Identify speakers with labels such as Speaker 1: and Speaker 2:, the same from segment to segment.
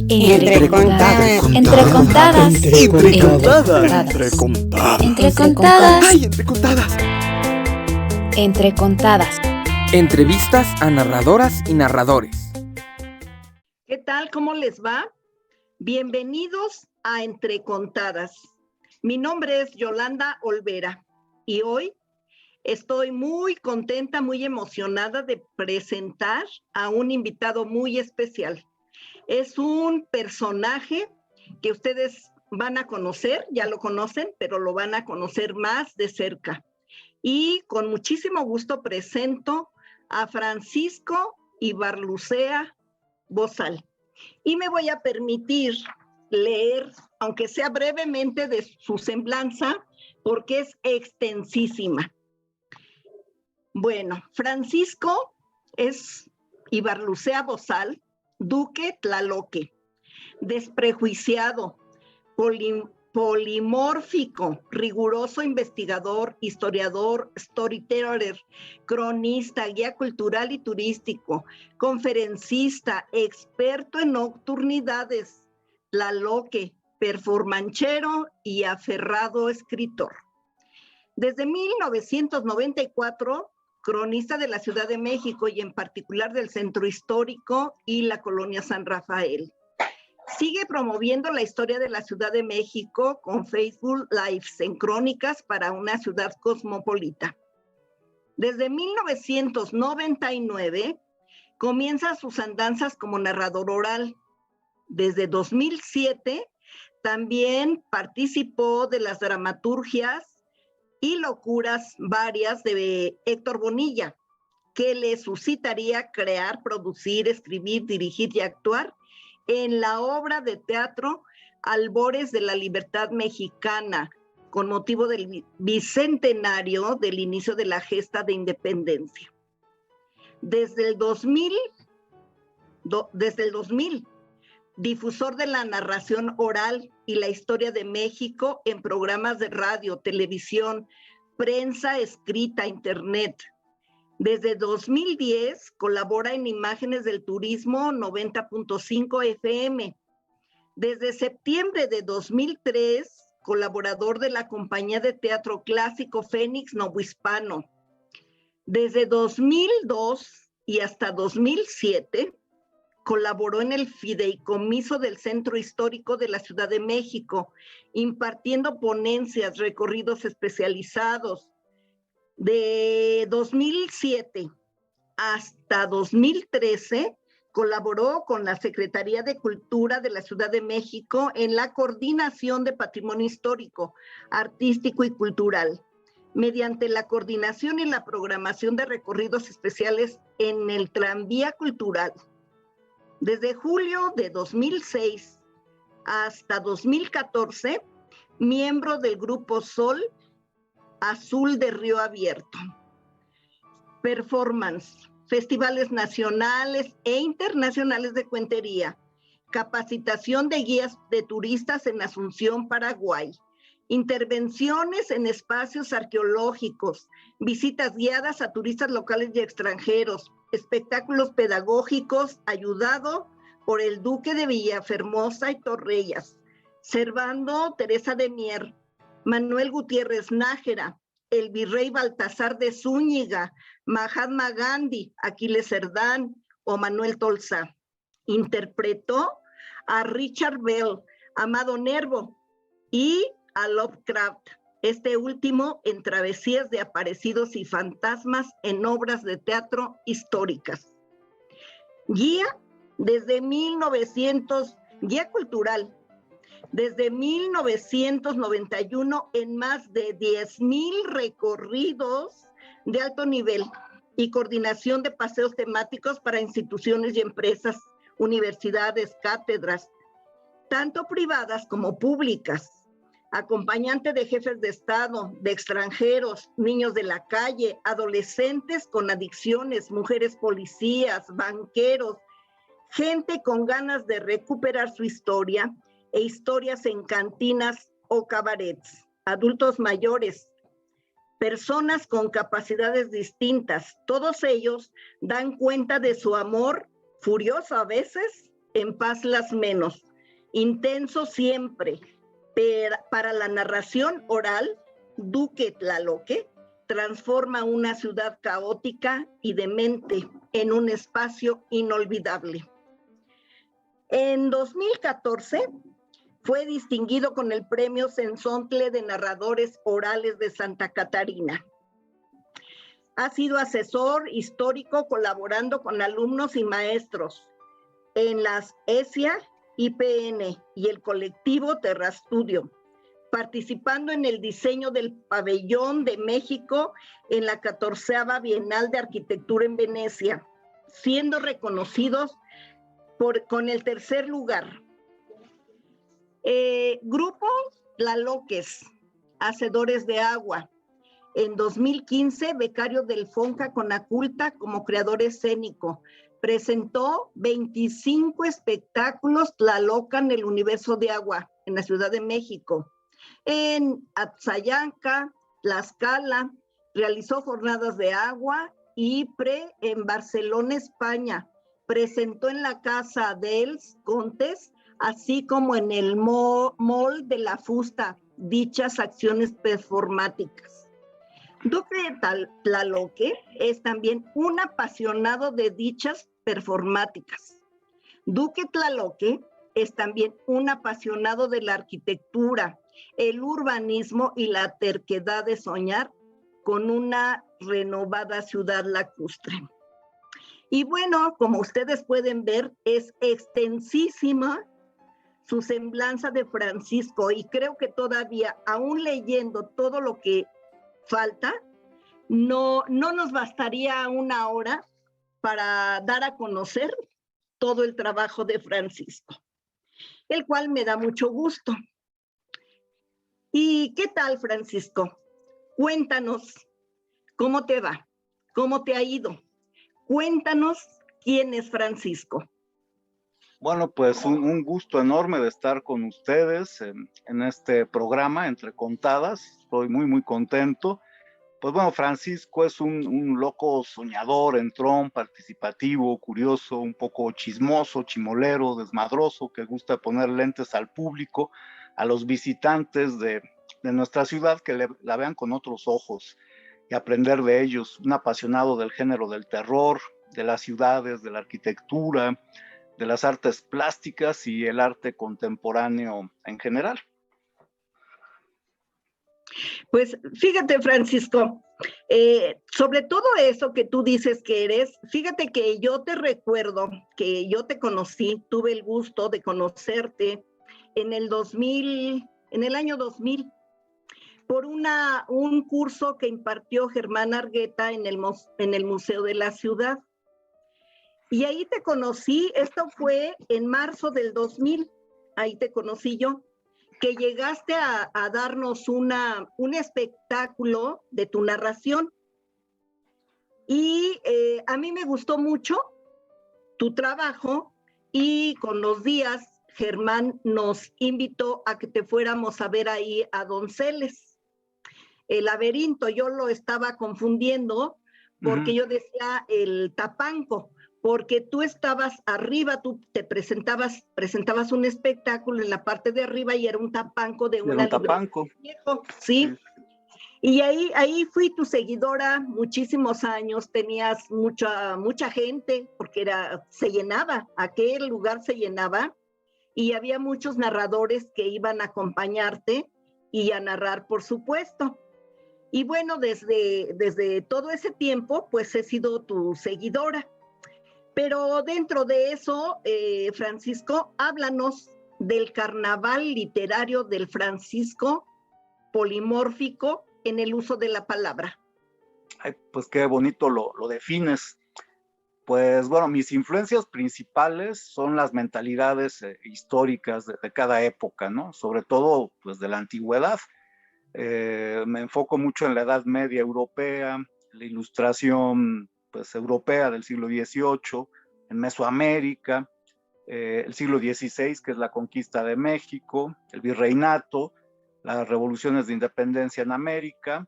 Speaker 1: Entre contadas.
Speaker 2: Entre contadas.
Speaker 3: Entre contadas.
Speaker 2: Entre contadas.
Speaker 3: ¡Ay, entre contadas!
Speaker 2: Entre contadas.
Speaker 4: Entrevistas a narradoras y narradores.
Speaker 1: ¿Qué tal? ¿Cómo les va? Bienvenidos a Entre Contadas. Mi nombre es Yolanda Olvera y hoy estoy muy contenta, muy emocionada de presentar a un invitado muy especial. Es un personaje que ustedes van a conocer, ya lo conocen, pero lo van a conocer más de cerca. Y con muchísimo gusto presento a Francisco Ibarlucea Bozal. Y me voy a permitir leer, aunque sea brevemente, de su semblanza, porque es extensísima. Bueno, Francisco es Ibarlucea Bozal, duque Tlaloque, desprejuiciado, polimórfico, riguroso investigador, historiador, storyteller, cronista, guía cultural y turístico, conferencista, experto en nocturnidades, Tlaloque, performanchero y aferrado escritor. Desde 1994, cronista de la Ciudad de México y en particular del Centro Histórico y la Colonia San Rafael. Sigue promoviendo la historia de la Ciudad de México con Facebook Lives en crónicas para una ciudad cosmopolita. Desde 1999 comienza sus andanzas como narrador oral. Desde 2007 también participó de las dramaturgias y locuras varias de Héctor Bonilla, que le suscitaría crear, producir, escribir, dirigir y actuar en la obra de teatro Albores de la Libertad Mexicana, con motivo del bicentenario del inicio de la gesta de independencia. Desde el 2000, difusor de la narración oral y la historia de México en programas de radio, televisión, prensa escrita, internet. Desde 2010 colabora en Imágenes del Turismo 90.5 FM. Desde septiembre de 2003, colaborador de la compañía de teatro clásico Fénix Novohispano. Desde 2002 y hasta 2007, colaboró en el Fideicomiso del Centro Histórico de la Ciudad de México, impartiendo ponencias, recorridos especializados. De 2007 hasta 2013, colaboró con la Secretaría de Cultura de la Ciudad de México en la coordinación de patrimonio histórico, artístico y cultural, mediante la coordinación y la programación de recorridos especiales en el Tranvía Cultural. Desde julio de 2006 hasta 2014, miembro del Grupo Sol Azul de Río Abierto. Performance, festivales nacionales e internacionales de cuentería, capacitación de guías de turistas en Asunción, Paraguay, intervenciones en espacios arqueológicos, visitas guiadas a turistas locales y extranjeros, espectáculos pedagógicos ayudado por el Duque de Villafermosa y Torrellas, Servando Teresa de Mier, Manuel Gutiérrez Nájera, el virrey Baltasar de Zúñiga, Mahatma Gandhi, Aquiles Cerdán o Manuel Tolsá. Interpretó a Richard Bell, Amado Nervo y a Lovecraft, este último en Travesías de Aparecidos y Fantasmas en obras de teatro históricas. Guía cultural, desde 1991 en más de 10,000 recorridos de alto nivel y coordinación de paseos temáticos para instituciones y empresas, universidades, cátedras, tanto privadas como públicas. Acompañante de jefes de Estado, de extranjeros, niños de la calle, adolescentes con adicciones, mujeres policías, banqueros, gente con ganas de recuperar su historia e historias en cantinas o cabarets, adultos mayores, personas con capacidades distintas. Todos ellos dan cuenta de su amor, furioso a veces, en paz las menos. Intenso siempre. Para la narración oral, Duque Tlaloque transforma una ciudad caótica y demente en un espacio inolvidable. En 2014 fue distinguido con el Premio Sensontle de Narradores Orales de Santa Catarina. Ha sido asesor histórico colaborando con alumnos y maestros en las ESIA, IPN y el colectivo Terrastudio, participando en el diseño del Pabellón de México en la 14ª Bienal de Arquitectura en Venecia, siendo reconocidos con el tercer lugar. Grupo Tlaloques, Hacedores de Agua. En 2015, becario del FONCA Conaculta como creador escénico. Presentó 25 espectáculos Tlalocan, el universo de agua, en la Ciudad de México. En Atzayanca, Tlaxcala, realizó jornadas de agua y en Barcelona, España. Presentó en la Casa dels Contes, así como en el Mall de la Fusta, dichas acciones performáticas. Duque Tlaloque es también un apasionado de dichas performáticas. Duque Tlaloque es también un apasionado de la arquitectura, el urbanismo y la terquedad de soñar con una renovada ciudad lacustre. Y bueno, como ustedes pueden ver, es extensísima su semblanza de Francisco, y creo que todavía, aún leyendo todo lo que falta, no nos bastaría una hora para dar a conocer todo el trabajo de Francisco, el cual me da mucho gusto. ¿Y qué tal, Francisco? Cuéntanos, ¿cómo te va? ¿Cómo te ha ido? Cuéntanos quién es Francisco.
Speaker 5: Bueno, pues un gusto enorme de estar con ustedes en este programa, Entre Contadas. Estoy muy contento. Pues bueno, Francisco es un loco soñador, entrón, participativo, curioso, un poco chismoso, chimolero, desmadroso, que gusta poner lentes al público, a los visitantes de nuestra ciudad, que la vean con otros ojos y aprender de ellos. Un apasionado del género del terror, de las ciudades, de la arquitectura, de las artes plásticas y el arte contemporáneo en general.
Speaker 1: Pues fíjate, Francisco, sobre todo eso que tú dices que eres, fíjate que yo te recuerdo que yo te conocí, tuve el gusto de conocerte en el año 2000, por un curso que impartió Germán Argueta en el Museo de la Ciudad. Y ahí te conocí, esto fue en marzo del 2000, ahí te conocí yo, que llegaste a darnos un espectáculo de tu narración. Y a mí me gustó mucho tu trabajo, y con los días Germán nos invitó a que te fuéramos a ver ahí a Donceles. El laberinto, yo lo estaba confundiendo porque yo decía el Tapanco, porque tú estabas arriba, tú te presentabas un espectáculo en la parte de arriba y era un tapanco de una librería viejo, ¿sí? Y ahí fui tu seguidora muchísimos años, tenías mucha gente, porque se llenaba, aquel lugar se llenaba, y había muchos narradores que iban a acompañarte y a narrar, por supuesto. Y bueno, desde todo ese tiempo, pues he sido tu seguidora. Pero dentro de eso, Francisco, háblanos del carnaval literario del Francisco polimórfico en el uso de la palabra.
Speaker 5: Ay, pues qué bonito lo defines. Pues bueno, mis influencias principales son las mentalidades históricas de cada época, ¿no? Sobre todo, pues, de la antigüedad. Me enfoco mucho en la Edad Media europea, la Ilustración, pues, europea del siglo XVIII, en Mesoamérica, el siglo XVI, que es la conquista de México, el virreinato, las revoluciones de independencia en América,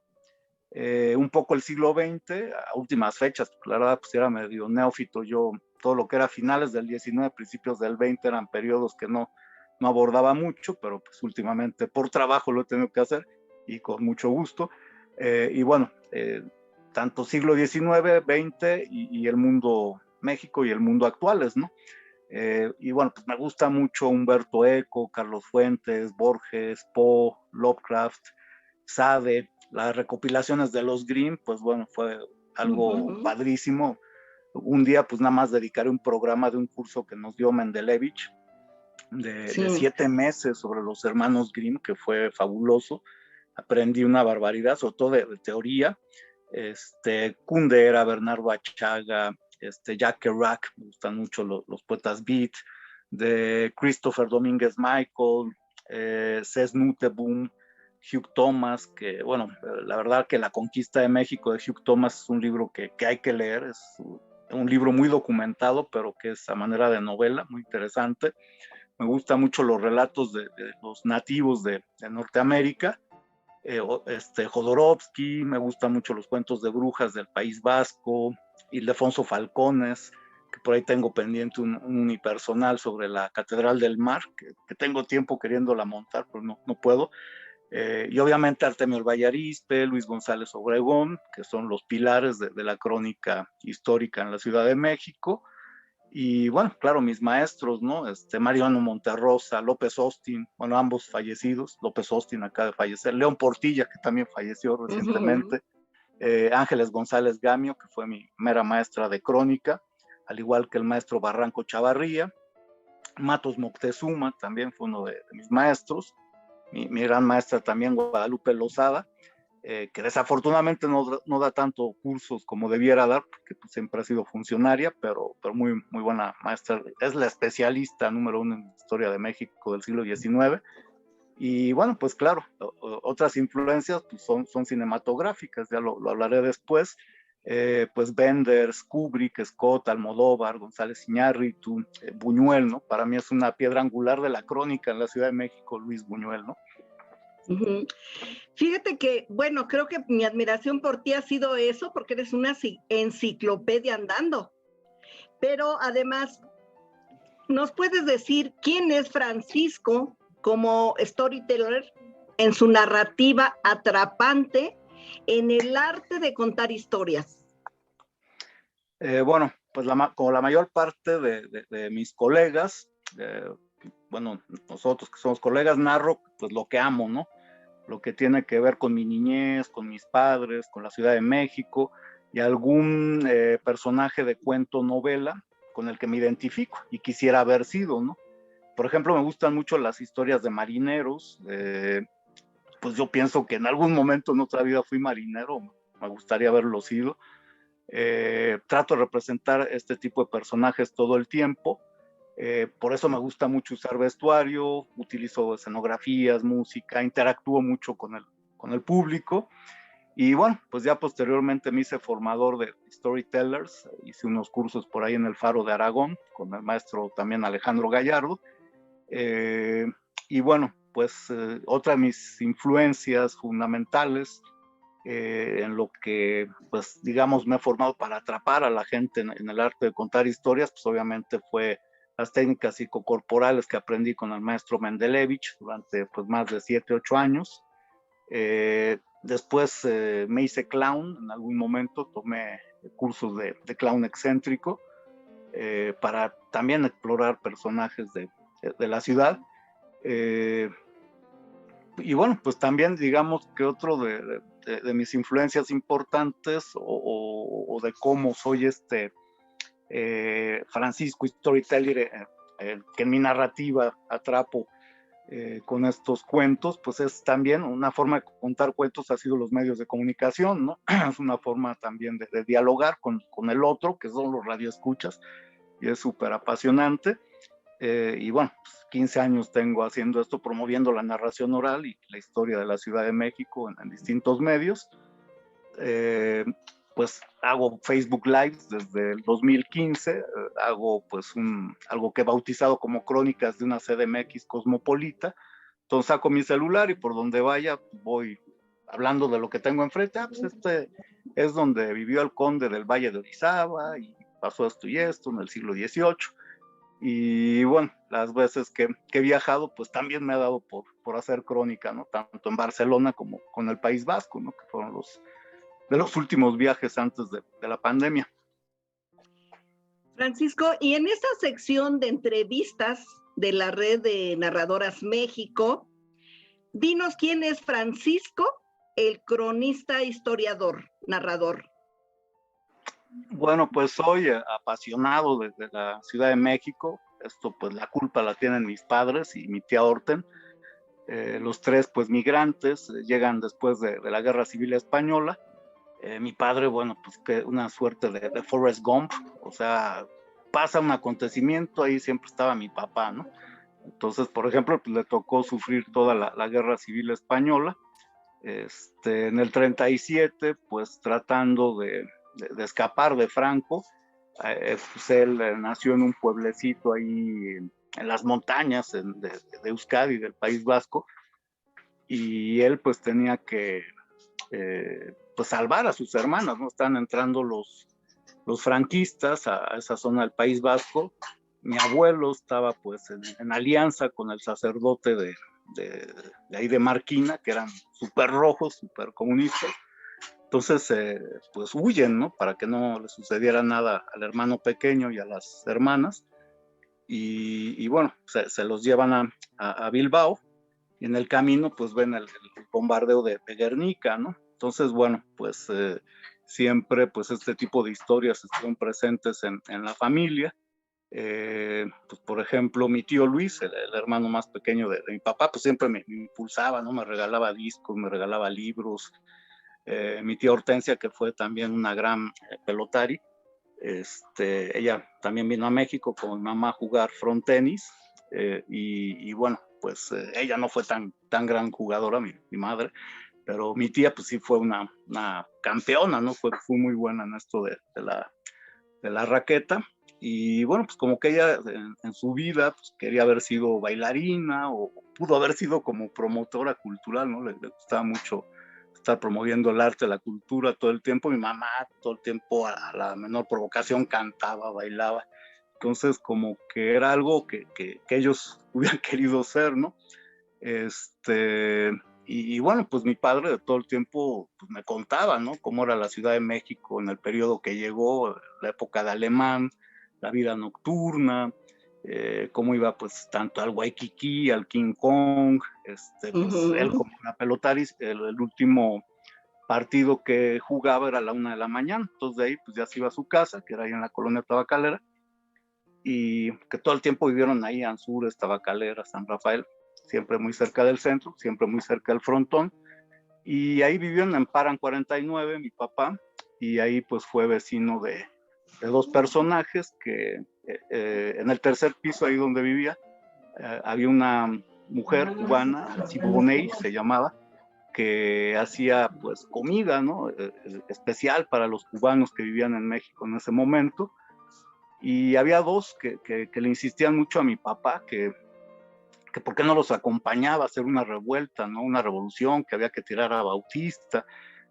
Speaker 5: un poco el siglo XX, a últimas fechas, la verdad, pues era medio neófito yo todo lo que era finales del 19, principios del 20 eran periodos que no abordaba mucho, pero pues últimamente por trabajo lo he tenido que hacer y con mucho gusto. Y bueno, tanto siglo XIX, XX y el mundo México y el mundo actuales, ¿no? Y bueno, pues me gusta mucho Humberto Eco, Carlos Fuentes, Borges, Poe, Lovecraft, Sade, las recopilaciones de los Grimm, pues bueno, fue algo padrísimo. Un día pues nada más dedicaré un programa de un curso que nos dio Mendelevich de 7 meses sobre los hermanos Grimm, que fue fabuloso. Aprendí una barbaridad, sobre todo de teoría. Kundera, Bernardo Achaga, Jack Kerouac, me gustan mucho los poetas beat, de Christopher Domínguez Michael, Cés Nuteboom, Hugh Thomas, que bueno, la verdad que La Conquista de México de Hugh Thomas es un libro que hay que leer, es un libro muy documentado, pero que es a manera de novela, muy interesante. Me gustan mucho los relatos de los nativos de Norteamérica, Jodorowsky, me gustan mucho los cuentos de brujas del País Vasco, Ildefonso Falcones, que por ahí tengo pendiente un unipersonal sobre la Catedral del Mar, que tengo tiempo queriéndola montar, pero no puedo. Y obviamente Artemio el Vallarispe, Luis González Obregón, que son los pilares de la crónica histórica en la Ciudad de México. Y bueno, claro, mis maestros, ¿no? Mariano Monterrosa, López Austin, bueno, ambos fallecidos. López Austin acaba de fallecer. León Portilla, que también falleció recientemente. Ángeles González Gamio, que fue mi mera maestra de crónica, al igual que el maestro Barranco Chavarría. Matos Moctezuma también fue uno de mis maestros. Mi gran maestra también, Guadalupe Lozada, que desafortunadamente no da tanto cursos como debiera dar, porque pues, siempre ha sido funcionaria, pero muy buena maestra. Es la especialista número 1 en historia de México del siglo XIX. Y bueno, pues claro, otras influencias pues, son cinematográficas, ya lo hablaré después. Pues Wenders, Kubrick, Scott, Almodóvar, González Iñárritu, Buñuel, ¿no? Para mí es una piedra angular de la crónica en la Ciudad de México, Luis Buñuel, ¿no?
Speaker 1: Fíjate que, bueno, creo que mi admiración por ti ha sido eso, porque eres una enciclopedia andando. Pero además, ¿nos puedes decir quién es Francisco como storyteller en su narrativa atrapante en el arte de contar historias?
Speaker 5: Bueno, pues como la mayor parte de mis colegas, bueno, nosotros que somos colegas, narro pues lo que amo, ¿no? Lo que tiene que ver con mi niñez, con mis padres, con la Ciudad de México y algún personaje de cuento, novela con el que me identifico y quisiera haber sido, ¿no? Por ejemplo, me gustan mucho las historias de marineros. Pues yo pienso que en algún momento en otra vida fui marinero, me gustaría haberlo sido. Trato de representar este tipo de personajes todo el tiempo. Por eso me gusta mucho usar vestuario, utilizo escenografías, música, interactúo mucho con el público. Y bueno, pues ya posteriormente me hice formador de storytellers, hice unos cursos por ahí en el Faro de Aragón con el maestro también Alejandro Gallardo. Y bueno, pues otra de mis influencias fundamentales en lo que, pues digamos, me he formado para atrapar a la gente en el arte de contar historias, pues obviamente fue las técnicas psicocorporales que aprendí con el maestro Mendelevich durante pues más de 7, 8 años. Después me hice clown, en algún momento tomé cursos de clown excéntrico para también explorar personajes de la ciudad. Y bueno, pues también digamos que otro de mis influencias importantes o de cómo soy Francisco Storyteller, que en mi narrativa atrapo con estos cuentos, pues es también una forma de contar cuentos, ha sido los medios de comunicación, ¿no? Es una forma también de dialogar con el otro, que son los radioescuchas, y es súper apasionante. Y bueno, pues 15 años tengo haciendo esto, promoviendo la narración oral y la historia de la Ciudad de México en distintos medios. Pues hago Facebook Lives desde el 2015, hago pues algo que he bautizado como Crónicas de una CDMX cosmopolita. Entonces saco mi celular y por donde vaya voy hablando de lo que tengo enfrente. Pues este es donde vivió el conde del Valle de Orizaba y pasó esto y esto en el siglo XVIII. Y bueno, las veces que he viajado, pues también me ha dado por hacer crónica, ¿no? Tanto en Barcelona como con el País Vasco, ¿no? Que fueron de los últimos viajes antes de la pandemia.
Speaker 1: Francisco, y en esta sección de entrevistas de la Red de Narradoras México, dinos quién es Francisco, el cronista, historiador, narrador.
Speaker 5: Bueno, pues soy apasionado de la Ciudad de México. Esto pues la culpa la tienen mis padres y mi tía Orten. Los tres pues migrantes, llegan después de la Guerra Civil Española. Mi padre, bueno, pues que una suerte de Forrest Gump, o sea, pasa un acontecimiento, ahí siempre estaba mi papá, ¿no? Entonces, por ejemplo, pues le tocó sufrir toda la Guerra Civil Española. En el 37, pues tratando de escapar de Franco, pues él nació en un pueblecito ahí en las montañas de Euskadi, del País Vasco, y él pues tenía que pues salvar a sus hermanas, ¿no? Están entrando los franquistas a esa zona del País Vasco. Mi abuelo estaba pues en alianza con el sacerdote de ahí de Marquina, que eran súper rojos, súper comunistas. Entonces, pues huyen, ¿no? Para que no le sucediera nada al hermano pequeño y a las hermanas. Y bueno, se los llevan a Bilbao, y en el camino pues ven el bombardeo de Guernica, ¿no? Entonces, bueno, pues siempre pues este tipo de historias están presentes en la familia. Pues por ejemplo, mi tío Luis, el hermano más pequeño de mi papá, pues siempre me impulsaba, ¿no? Me regalaba discos, me regalaba libros. Mi tía Hortensia, que fue también una gran pelotari, ella también vino a México con mi mamá a jugar frontenis, y bueno, pues ella no fue tan gran jugadora, mi madre, pero mi tía pues sí fue una campeona, ¿no? Fue muy buena en esto de la raqueta. Y bueno, pues como que ella en su vida pues quería haber sido bailarina, o pudo haber sido como promotora cultural, ¿no? Le gustaba mucho estar promoviendo el arte, la cultura todo el tiempo. Mi mamá todo el tiempo, a la menor provocación, cantaba, bailaba. Entonces como que era algo que ellos hubieran querido ser, ¿no? Y bueno, pues mi padre de todo el tiempo pues me contaba, ¿no? Cómo era la Ciudad de México en el periodo que llegó, la época de Alemán, la vida nocturna, cómo iba pues tanto al Waikiki, al King Kong, pues él como una pelotaris, el último partido que jugaba era a la 1 de la mañana, entonces de ahí pues ya se iba a su casa, que era ahí en la colonia Tabacalera, y que todo el tiempo vivieron ahí, Anzures, Tabacalera, San Rafael, siempre muy cerca del centro, siempre muy cerca del frontón, y ahí vivió en Amparan 49, mi papá, y ahí pues fue vecino de dos personajes que en el tercer piso, ahí donde vivía, había una mujer cubana, Siboney se llamaba, que hacía pues comida, ¿no? Especial para los cubanos que vivían en México en ese momento, y había dos que le insistían mucho a mi papá que por qué no los acompañaba a hacer una revuelta, ¿no? Una revolución, que había que tirar a Bautista.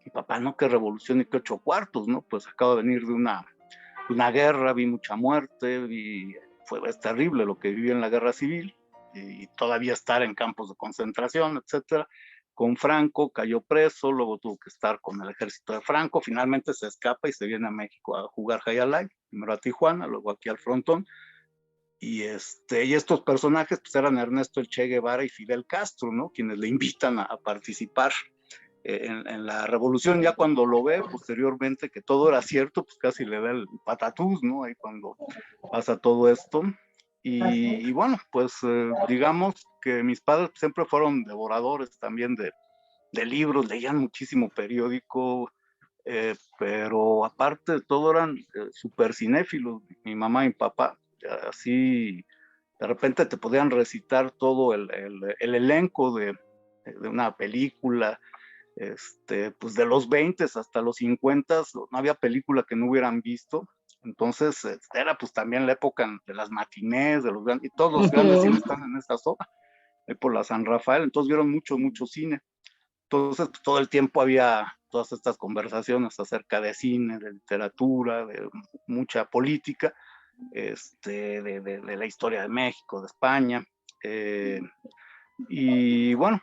Speaker 5: Mi papá, no, qué revolución ni qué 8 cuartos, ¿no? Pues acabo de venir de una guerra, vi mucha muerte, es terrible lo que viví en la guerra civil, y todavía estar en campos de concentración, etcétera. Con Franco cayó preso, luego tuvo que estar con el ejército de Franco, finalmente se escapa y se viene a México a jugar High Alive, primero a Tijuana, luego aquí al frontón. Y estos personajes pues eran Ernesto el Che Guevara y Fidel Castro, ¿no? Quienes le invitan a participar en la revolución. Ya cuando lo ve posteriormente que todo era cierto, pues casi le da el patatús, ¿no? Ahí cuando pasa todo esto. Y bueno, pues digamos que mis padres siempre fueron devoradores también de libros, leían muchísimo periódico, pero aparte de todo eran súper cinéfilos, mi mamá y mi papá. Así de repente te podían recitar todo el elenco de una película, pues de los 20 hasta los 50, no había película que no hubieran visto. Entonces era pues también la época de las matinés, de los grandes, y todos los grandes cines están en esta zona, por la San Rafael, entonces vieron mucho cine. Entonces, pues, todo el tiempo había todas estas conversaciones acerca de cine, de literatura, de mucha política, de la historia de México, de España. Y bueno,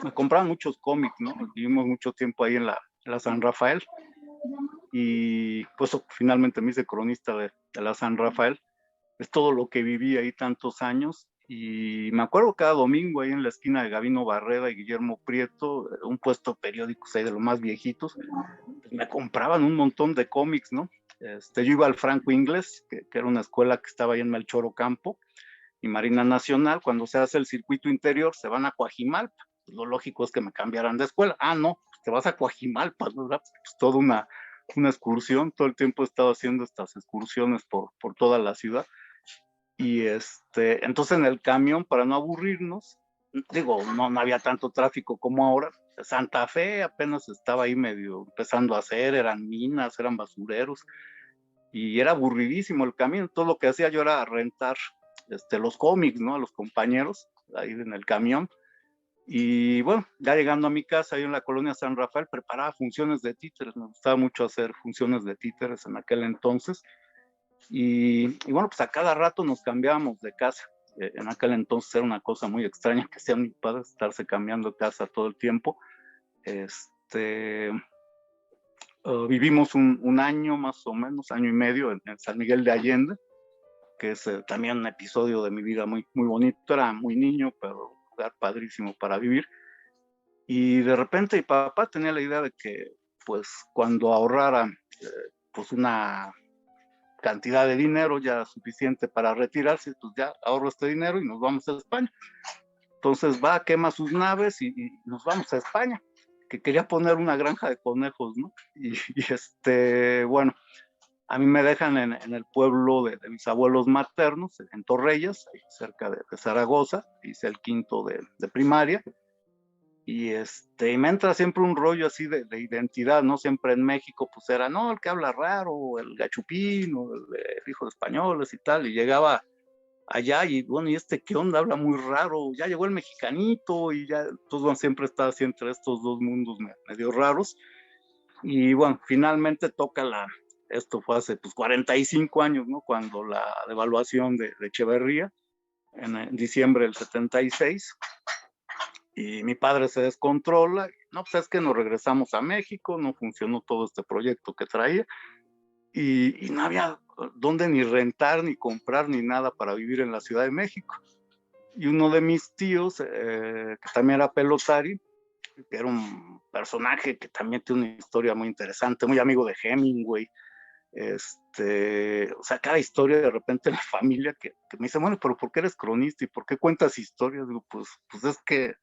Speaker 5: me compraban muchos cómics, ¿no? Vivimos mucho tiempo ahí en la San Rafael. Y pues finalmente me hice cronista de la San Rafael. Es todo lo que viví ahí tantos años. Y me acuerdo cada domingo ahí en la esquina de Gabino Barreda y Guillermo Prieto, un puesto de periódicos ahí de los más viejitos, pues me compraban un montón de cómics, ¿no? Yo iba al Franco Inglés, que era una escuela que estaba ahí en Melchor Ocampo, y Marina Nacional. Cuando se hace el circuito interior, se van a Coajimalpa. Pues lo lógico es que me cambiaran de escuela. Ah, no, pues te vas a Coajimalpa, ¿verdad? Pues toda una excursión. Todo el tiempo he estado haciendo estas excursiones por toda la ciudad. Y entonces en el camión, para no aburrirnos, digo, no había tanto tráfico como ahora. Santa Fe apenas estaba ahí medio empezando a hacer, eran minas, eran basureros, y era aburridísimo el camión. Todo lo que hacía yo era rentar los cómics, ¿no? A los compañeros ahí en el camión. Y bueno, ya llegando a mi casa, ahí en la colonia San Rafael, preparaba funciones de títeres. Me gustaba mucho hacer funciones de títeres en aquel entonces. Y bueno, pues a cada rato nos cambiábamos de casa. En aquel entonces era una cosa muy extraña que hacía mi padre, estarse cambiando de casa todo el tiempo. Vivimos un año más o menos, año y medio en San Miguel de Allende, que es también un episodio de mi vida muy, muy bonito. Era muy niño, pero un lugar padrísimo para vivir. Y de repente mi papá tenía la idea de que, pues, cuando ahorrara pues una cantidad de dinero ya suficiente para retirarse, pues ya ahorro este dinero y nos vamos a España. Entonces va, quema sus naves y nos vamos a España, que quería poner una granja de conejos, ¿no? Y bueno, a mí me dejan en el pueblo de mis abuelos maternos, en Torrellas, ahí cerca de Zaragoza. Hice el quinto de primaria. Y me entra siempre un rollo así de identidad, ¿no? Siempre en México, pues era, no, el que habla raro, el gachupín, o el hijo de españoles y tal. Y llegaba allá y, bueno, ¿y qué onda? Habla muy raro. Ya llegó el mexicanito y ya, entonces, bueno, siempre estaba así entre estos dos mundos medio raros. Y bueno, finalmente toca esto fue hace pues 45 años, ¿no? Cuando la devaluación de Echeverría, en diciembre del 76. Y mi padre se descontrola. No, pues es que nos regresamos a México, no funcionó todo este proyecto que traía, y no había dónde ni rentar, ni comprar, ni nada para vivir en la Ciudad de México. Y uno de mis tíos, que también era pelotari, que era un personaje que también tiene una historia muy interesante, muy amigo de Hemingway. O sea, cada historia de repente en la familia que me dice, bueno, pero ¿por qué eres cronista y por qué cuentas historias? Digo, pues es que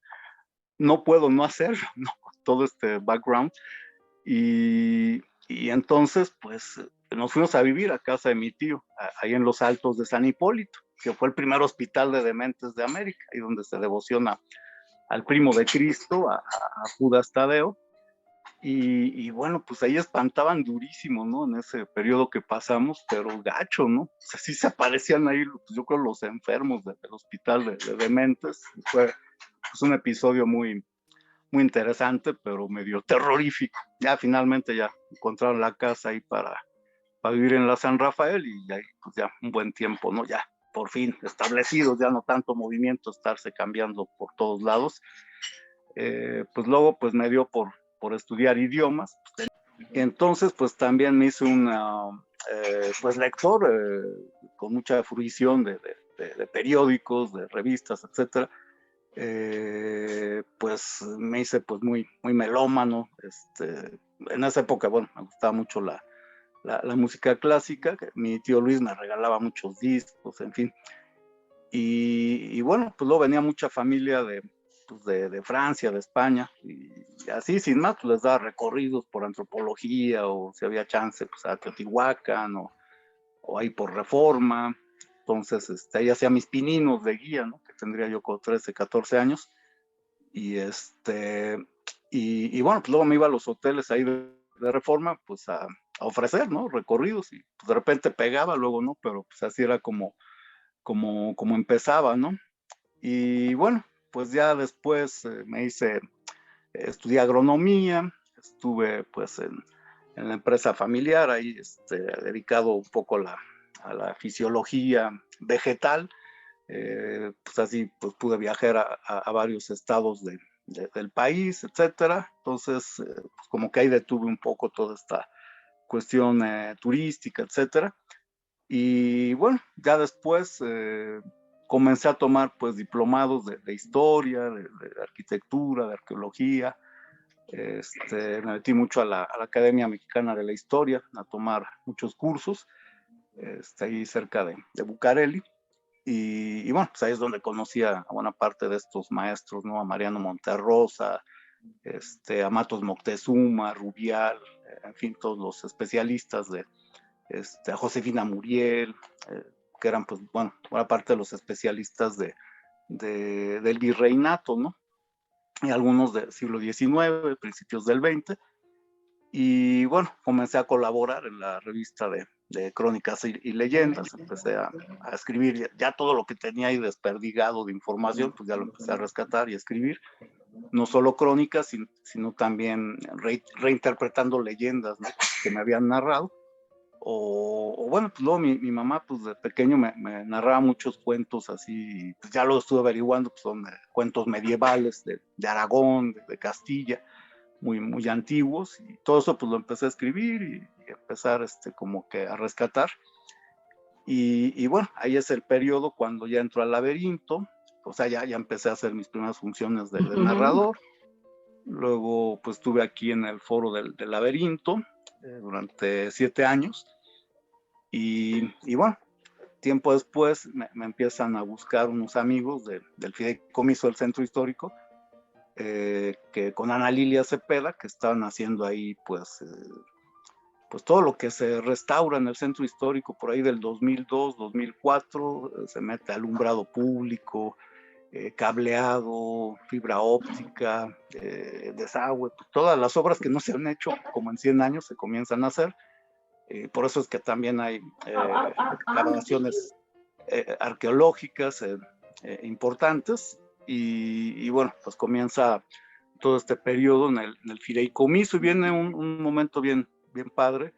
Speaker 5: no puedo no hacerlo, ¿no? Todo este background. Y entonces, pues, nos fuimos a vivir a casa de mi tío, ahí en los Altos de San Hipólito, que fue el primer hospital de dementes de América, ahí donde se devociona al primo de Cristo, a Judas Tadeo. Y bueno, pues ahí espantaban durísimo, ¿no? En ese periodo que pasamos, pero gacho, ¿no? O sea, sí se aparecían ahí, pues, yo creo, los enfermos del hospital de dementes. Fue pues, un episodio muy, muy interesante, pero medio terrorífico. Ya finalmente ya encontraron la casa ahí para vivir en la San Rafael, y ya, pues ya un buen tiempo, ¿no? Ya por fin establecidos, ya no tanto movimiento, estarse cambiando por todos lados. Pues luego pues me dio por estudiar idiomas. Entonces pues también me hice pues lector con mucha fruición de periódicos, de revistas, etcétera. Pues me hice pues muy, muy melómano. En esa época, bueno, me gustaba mucho la música clásica. Mi tío Luis me regalaba muchos discos, en fin. Y bueno, pues luego venía mucha familia de Francia, de España, y así sin más, pues les daba recorridos por antropología, o si había chance, pues a Teotihuacán, o ahí por Reforma. Entonces, ahí hacía mis pininos de guía, ¿no? Que tendría yo con 13, 14 años. Y bueno, pues luego me iba a los hoteles ahí de Reforma, pues a ofrecer, ¿no? Recorridos, y pues de repente pegaba, luego no, pero pues así era como empezaba, ¿no? Y bueno, pues ya después estudié agronomía, estuve pues en la empresa familiar, ahí dedicado un poco a la fisiología vegetal. Pues así pues pude viajar a varios estados del país, etcétera. Entonces, pues como que ahí detuve un poco toda esta cuestión turística, etcétera. Y bueno, ya después comencé a tomar pues diplomados de historia, de arquitectura, de arqueología. Me metí mucho a la Academia Mexicana de la Historia, a tomar muchos cursos, ahí cerca de Bucareli. Y bueno, pues ahí es donde conocí a buena parte de estos maestros, ¿no? A Mariano Monterrosa, a Matos Moctezuma, Rubial, en fin, todos los especialistas a Josefina Muriel, que eran, pues, bueno, buena parte de los especialistas del virreinato, ¿no? Y algunos del siglo XIX, principios del XX. Y bueno, comencé a colaborar en la revista de crónicas y leyendas, empecé a escribir ya todo lo que tenía ahí desperdigado de información, pues ya lo empecé a rescatar y a escribir, no solo crónicas, sino también reinterpretando leyendas, ¿no? Que me habían narrado. O bueno, pues luego mi mamá, pues de pequeño me narraba muchos cuentos así, pues ya lo estuve averiguando, pues son cuentos medievales de Aragón, de Castilla, muy, muy antiguos, y todo eso pues lo empecé a escribir y empezar como que a rescatar. Y bueno, ahí es el periodo cuando ya entro al laberinto, o sea, ya empecé a hacer mis primeras funciones de narrador. Luego pues estuve aquí en el foro del laberinto durante 7 años, y bueno, tiempo después me empiezan a buscar unos amigos del fideicomiso del centro histórico, que con Ana Lilia Cepeda, que estaban haciendo ahí pues todo lo que se restaura en el centro histórico por ahí del 2002, 2004, se mete alumbrado público, cableado, fibra óptica, desagüe, pues todas las obras que no se han hecho como en 100 años se comienzan a hacer. Por eso es que también hay excavaciones arqueológicas importantes, y bueno, pues comienza todo este periodo en el fideicomiso, y viene un momento bien padre,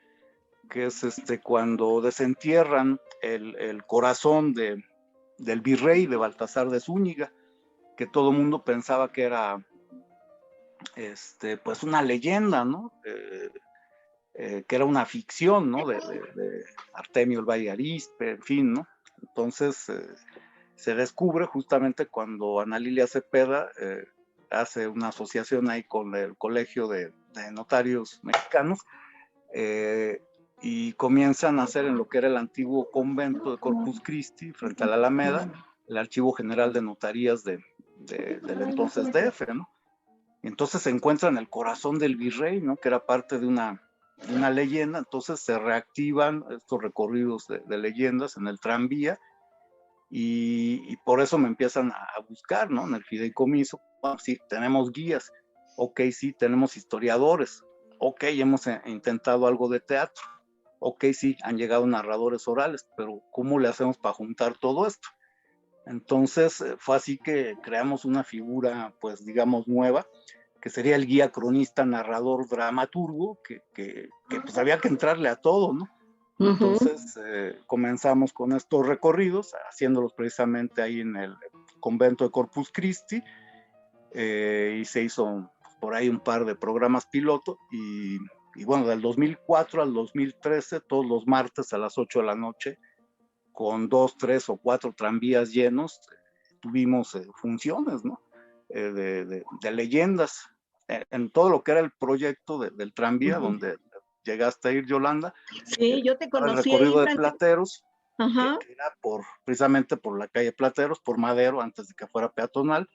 Speaker 5: que es cuando desentierran el corazón del virrey de Baltasar de Zúñiga, que todo el mundo pensaba que era pues una leyenda, ¿no? Que era una ficción, ¿no? De Artemio el Valle Arizpe, en fin, ¿no? Entonces se descubre justamente cuando Ana Lilia Cepeda hace una asociación ahí con el Colegio de Notarios Mexicanos, y comienzan a hacer en lo que era el antiguo convento de Corpus Christi, frente a la Alameda, el Archivo General de Notarías del entonces DF, ¿no? Y entonces se encuentran el corazón del virrey, ¿no? Que era parte de una leyenda. Entonces se reactivan estos recorridos de leyendas en el tranvía, y por eso me empiezan a buscar, ¿no? En el fideicomiso. Bueno, sí, tenemos guías, ok, sí, tenemos historiadores, ok, hemos intentado algo de teatro, ok, sí, han llegado narradores orales, pero ¿cómo le hacemos para juntar todo esto? Entonces fue así que creamos una figura, pues digamos, nueva, que sería el guía cronista narrador dramaturgo, que pues había que entrarle a todo, ¿no? Entonces comenzamos con estos recorridos, haciéndolos precisamente ahí en el convento de Corpus Christi, y se hizo por ahí un par de programas piloto, y bueno, del 2004 al 2013, todos los martes a las 8 de la noche, con 2, 3 o 4 tranvías llenos, tuvimos funciones, ¿no? De leyendas, en todo lo que era el proyecto del tranvía, donde llegaste a ir, Yolanda.
Speaker 1: Sí, yo te conocí.
Speaker 5: El recorrido de Plateros, que era precisamente por la calle Plateros, por Madero, antes de que fuera peatonal.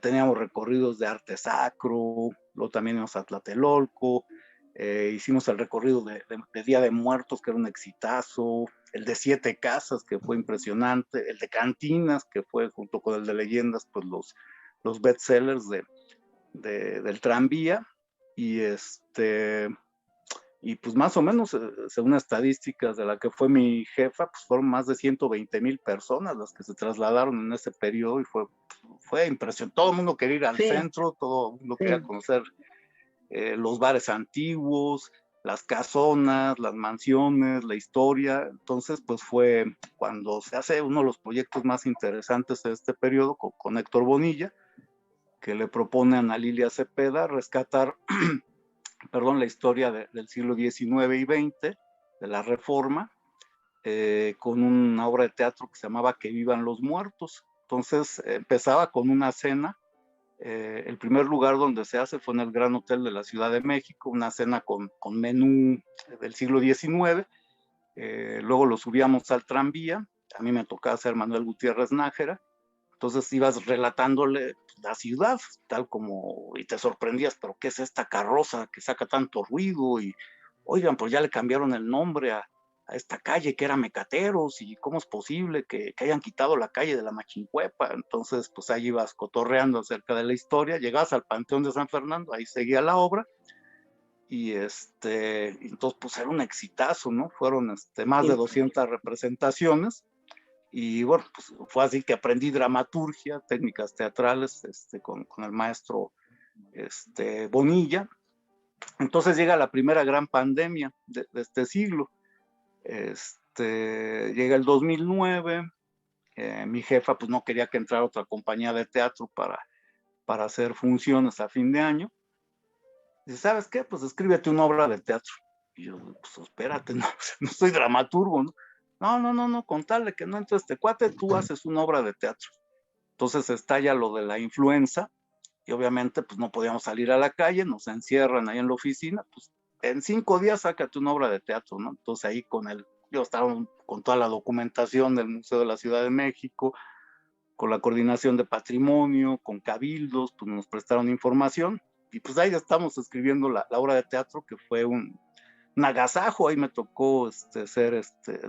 Speaker 5: Teníamos recorridos de arte sacro, luego también íbamos a Tlatelolco, hicimos el recorrido de Día de Muertos, que era un exitazo, el de 7 Casas, que fue impresionante, el de Cantinas, que fue junto con el de Leyendas, pues los bestsellers del tranvía, y pues más o menos, según estadísticas de la que fue mi jefa, pues fueron más de 120,000 personas las que se trasladaron en ese periodo, y fue fue impresionante. Todo el mundo quería ir al
Speaker 1: Sí.
Speaker 5: centro, todo el mundo quería
Speaker 1: Sí.
Speaker 5: conocer los bares antiguos, las casonas, las mansiones, la historia. Entonces, pues fue cuando se hace uno de los proyectos más interesantes de este periodo con Héctor Bonilla, que le propone a Ana Lilia Cepeda rescatar perdón, la historia del siglo XIX y XX, de la Reforma, con una obra de teatro que se llamaba Que vivan los muertos. Entonces empezaba con una cena. El primer lugar donde se hace fue en el Gran Hotel de la Ciudad de México, una cena con menú del siglo XIX. Luego lo subíamos al tranvía. A mí me tocaba hacer Manuel Gutiérrez Nájera. Entonces ibas relatándole la ciudad, tal como, y te sorprendías, pero ¿qué es esta carroza que saca tanto ruido? Y, oigan, pues ya le cambiaron el nombre a esta calle que era Mecateros, y cómo es posible que hayan quitado la calle de la Machincuepa. Entonces, pues ahí ibas cotorreando acerca de la historia, llegabas al Panteón de San Fernando, ahí seguía la obra, y entonces pues era un exitazo, ¿no? Fueron más de 200 representaciones. Y bueno, pues fue así que aprendí dramaturgia, técnicas teatrales, con el maestro Bonilla. Entonces llega la primera gran pandemia de este siglo. Llega el 2009, mi jefa pues no quería que entrara otra compañía de teatro para hacer funciones a fin de año. Dice, ¿sabes qué? Pues escríbete una obra de teatro. Y yo, pues espérate, no soy dramaturgo, ¿no? No, con tal de que no entre este cuate, tú haces una obra de teatro. Entonces estalla lo de la influenza y obviamente pues no podíamos salir a la calle, nos encierran ahí en la oficina, pues en 5 días sácate una obra de teatro, ¿no? Entonces ahí yo estaba con toda la documentación del Museo de la Ciudad de México, con la coordinación de patrimonio, con cabildos, pues nos prestaron información y pues ahí estamos escribiendo la obra de teatro, que fue un agasajo. Ahí me tocó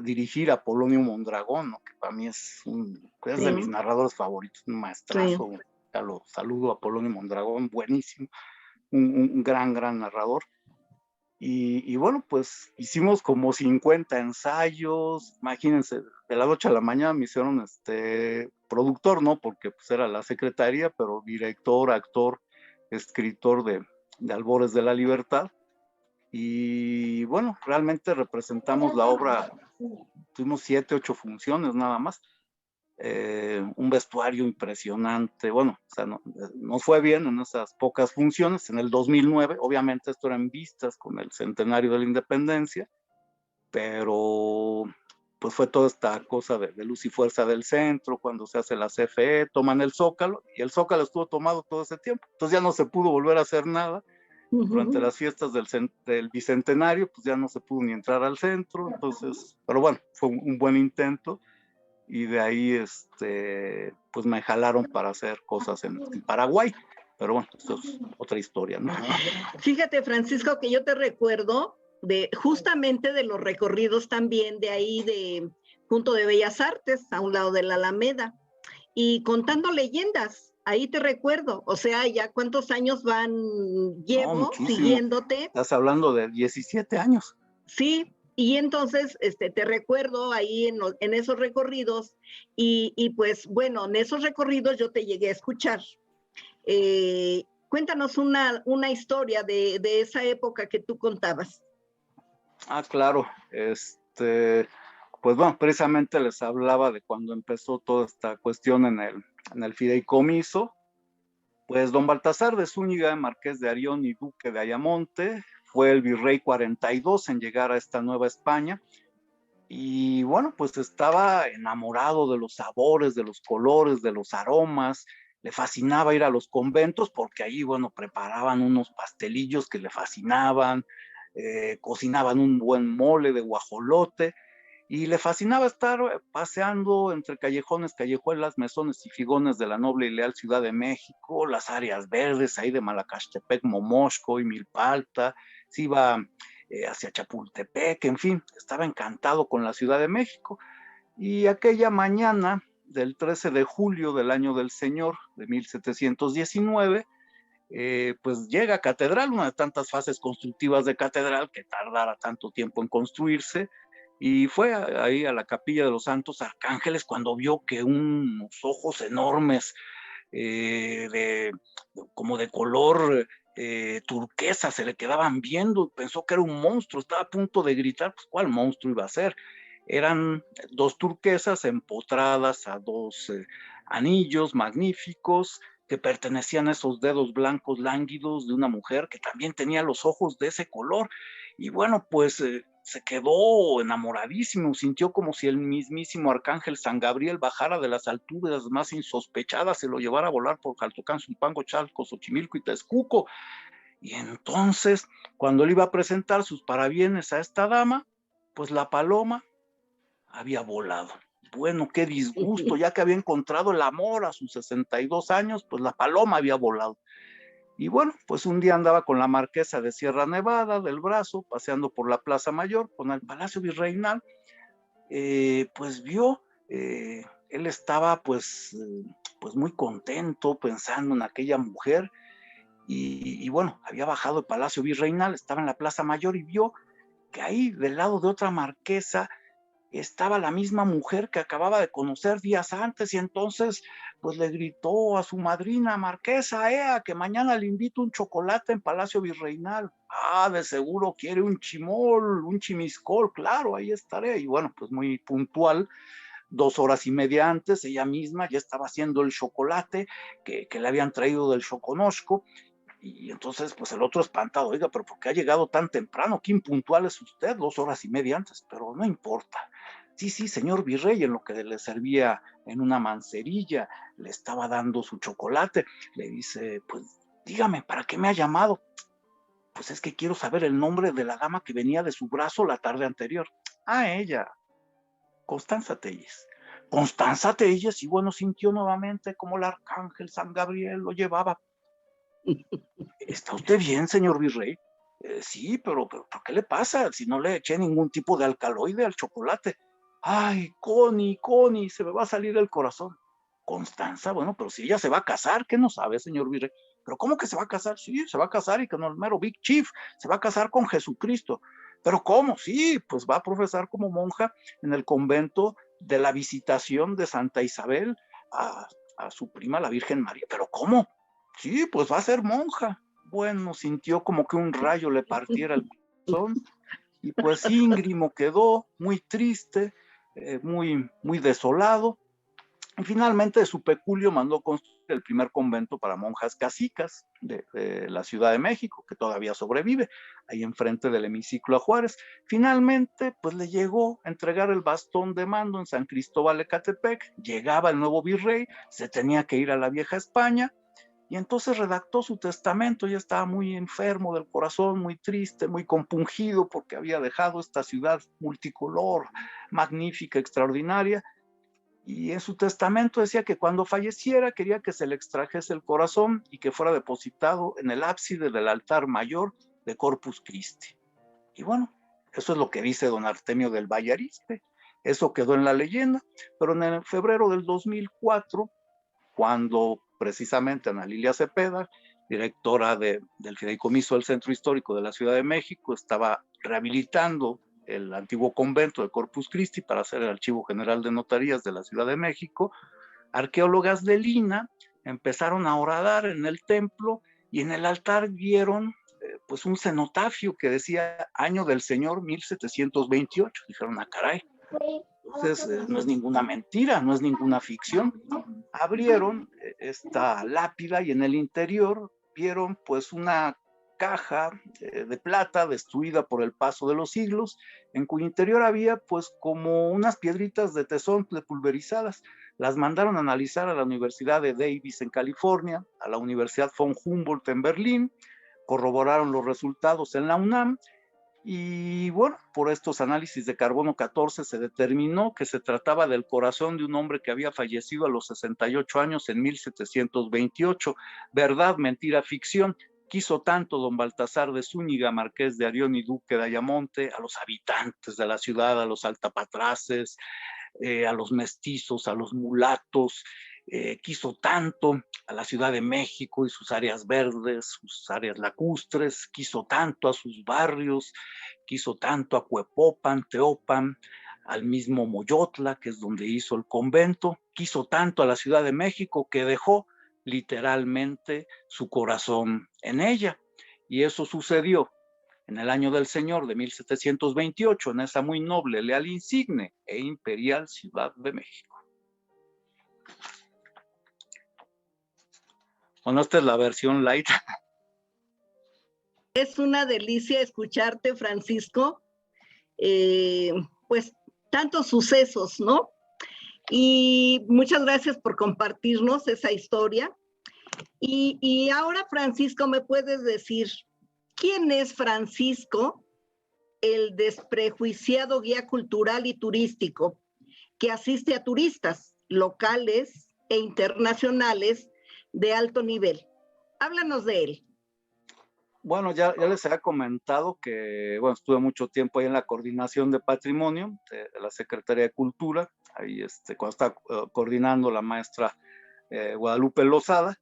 Speaker 5: dirigir a Polonio Mondragón, ¿no? Que para mí es de mis narradores favoritos, un maestrazo. Sí. Ya lo saludo a Polonio Mondragón, buenísimo, un gran narrador. Y bueno, pues hicimos como 50 ensayos, imagínense, de la noche a la mañana me hicieron productor, ¿no? Porque pues era la secretaría, pero director, actor, escritor de Albores de la Libertad. Y bueno, realmente representamos la obra, tuvimos 7, 8 funciones nada más, un vestuario impresionante. Bueno, o sea, nos fue bien en esas pocas funciones. En el 2009, obviamente esto era en vistas con el centenario de la independencia, pero pues fue toda esta cosa de luz y fuerza del centro, cuando se hace la CFE, toman el Zócalo, y el Zócalo estuvo tomado todo ese tiempo, entonces ya no se pudo volver a hacer nada. Durante las fiestas del Bicentenario, pues ya no se pudo ni entrar al centro. Entonces, pero bueno, fue un buen intento, y de ahí pues me jalaron para hacer cosas en Paraguay, pero bueno, eso es otra historia, ¿no?
Speaker 1: Fíjate, Francisco, que yo te recuerdo justamente de los recorridos también de ahí de Punto de Bellas Artes, a un lado de la Alameda, y contando leyendas. Ahí te recuerdo, o sea, ya cuántos años llevo siguiéndote.
Speaker 5: Estás hablando de 17 años.
Speaker 1: Sí, y entonces te recuerdo ahí en esos recorridos, y pues bueno, en esos recorridos yo te llegué a escuchar. Cuéntanos una historia de esa época que tú contabas.
Speaker 5: Ah, claro, pues bueno, precisamente les hablaba de cuando empezó toda esta cuestión en el fideicomiso. Pues don Baltasar de Zúñiga, marqués de Arión y duque de Ayamonte, fue el virrey 42 en llegar a esta Nueva España, y bueno, pues estaba enamorado de los sabores, de los colores, de los aromas. Le fascinaba ir a los conventos porque ahí, bueno, preparaban unos pastelillos que le fascinaban, cocinaban un buen mole de guajolote, y le fascinaba estar paseando entre callejones, callejuelas, mesones y figones de la noble y leal Ciudad de México, las áreas verdes ahí de Malacaxtepec, Momoxco y Milpalta. Se iba hacia Chapultepec, en fin, estaba encantado con la Ciudad de México. Y aquella mañana del 13 de julio del año del Señor de 1719, pues llega a Catedral, una de tantas fases constructivas de Catedral que tardara tanto tiempo en construirse, y fue ahí a la capilla de los Santos Arcángeles cuando vio que unos ojos enormes como de color turquesa, se le quedaban viendo, pensó que era un monstruo, estaba a punto de gritar, pues ¿cuál monstruo iba a ser? Eran dos turquesas empotradas a dos anillos magníficos que pertenecían a esos dedos blancos lánguidos de una mujer que también tenía los ojos de ese color. Y bueno, pues se quedó enamoradísimo, sintió como si el mismísimo arcángel San Gabriel bajara de las alturas más insospechadas, se lo llevara a volar por Jaltocán, Zumpango, Chalco, Xochimilco y Texcuco. Y entonces, cuando él iba a presentar sus parabienes a esta dama, pues la paloma había volado. Bueno, qué disgusto, ya que había encontrado el amor a sus 62 años, pues la paloma había volado. Y bueno, pues un día andaba con la marquesa de Sierra Nevada del brazo, paseando por la Plaza Mayor, con el Palacio Virreinal, pues vio, él estaba pues muy contento pensando en aquella mujer, y bueno, había bajado el Palacio Virreinal, estaba en la Plaza Mayor y vio que ahí del lado de otra marquesa estaba la misma mujer que acababa de conocer días antes, y entonces pues le gritó a su madrina: marquesa, que mañana le invito un chocolate en Palacio Virreinal. Ah, de seguro quiere un chimol, un chimiscol, claro, ahí estaré. Y bueno, pues muy puntual, 2 horas y media antes, ella misma ya estaba haciendo el chocolate que le habían traído del Choconosco. Y entonces, pues el otro espantado: oiga, pero ¿por qué ha llegado tan temprano? ¿Qué impuntual es usted? 2 horas y media antes. Pero no importa. Sí, sí, señor virrey, en lo que le servía en una mancerilla, le estaba dando su chocolate. Le dice: pues dígame, ¿para qué me ha llamado? Pues es que quiero saber el nombre de la dama que venía de su brazo la tarde anterior. Ah, ella, Constanza Telles. Constanza Telles, y bueno, sintió nuevamente como el arcángel San Gabriel lo llevaba. ¿Está usted bien, señor virrey? Sí, pero ¿por qué le pasa? Si no le eché ningún tipo de alcaloide al chocolate. Ay, Connie, se me va a salir el corazón. Constanza, bueno, pero si ella se va a casar, ¿qué no sabe, señor virrey? ¿Pero cómo que se va a casar? Sí, se va a casar, y con el mero Big Chief, se va a casar con Jesucristo. ¿Pero cómo? Sí, pues va a profesar como monja en el convento de la Visitación de Santa Isabel a su prima la Virgen María. ¿Pero cómo? Sí, pues va a ser monja. Bueno, sintió como que un rayo le partiera el corazón, y pues íngrimo quedó, muy triste, muy desolado. Y finalmente de su peculio mandó construir el primer convento para monjas casicas de la Ciudad de México, que todavía sobrevive, ahí enfrente del hemiciclo a Juárez. Finalmente, pues le llegó a entregar el bastón de mando en San Cristóbal Ecatepec. Llegaba el nuevo virrey, se tenía que ir a la Vieja España, y entonces redactó su testamento. Ya estaba muy enfermo del corazón, muy triste, muy compungido, porque había dejado esta ciudad multicolor, magnífica, extraordinaria. Y en su testamento decía que cuando falleciera quería que se le extrajese el corazón y que fuera depositado en el ábside del altar mayor de Corpus Christi. Y bueno, eso es lo que dice don Artemio del Valle Arizpe. Eso quedó en la leyenda, pero en febrero del 2004, cuando precisamente Ana Lilia Cepeda, directora del Fideicomiso del Centro Histórico de la Ciudad de México, estaba rehabilitando el antiguo convento de Corpus Christi para hacer el Archivo General de Notarías de la Ciudad de México, arqueólogas de Lina empezaron a orar en el templo, y en el altar vieron pues un cenotafio que decía año del Señor 1728. Dijeron: ah, caray. Entonces no es ninguna mentira, no es ninguna ficción. Abrieron esta lápida y en el interior vieron pues una caja de plata destruida por el paso de los siglos, en cuyo interior había pues como unas piedritas de tezontle pulverizadas. Las mandaron a analizar a la Universidad de Davis en California, a la Universidad von Humboldt en Berlín, corroboraron los resultados en la UNAM. Y bueno, por estos análisis de carbono 14 se determinó que se trataba del corazón de un hombre que había fallecido a los 68 años en 1728. Verdad, mentira, ficción. Quiso tanto don Baltasar de Zúñiga, marqués de Arión y duque de Ayamonte, a los habitantes de la ciudad, a los altapatraces, a los mestizos, a los mulatos. Quiso tanto a la Ciudad de México y sus áreas verdes, sus áreas lacustres, quiso tanto a sus barrios, quiso tanto a Cuepopan, Teopan, al mismo Moyotla, que es donde hizo el convento, quiso tanto a la Ciudad de México que dejó literalmente su corazón en ella. Y eso sucedió en el año del Señor de 1728, en esa muy noble, leal, insigne e imperial Ciudad de México. Bueno, esta es la versión light.
Speaker 1: Es una delicia escucharte, Francisco. Pues tantos sucesos, ¿no? Y muchas gracias por compartirnos esa historia. Y ahora, Francisco, ¿me puedes decir quién es Francisco, el desprejuiciado guía cultural y turístico que asiste a turistas locales e internacionales de alto nivel? Háblanos de él.
Speaker 5: Bueno, ya les había comentado que, bueno, estuve mucho tiempo ahí en la coordinación de patrimonio de la Secretaría de Cultura, ahí cuando estaba coordinando la maestra Guadalupe Lozada,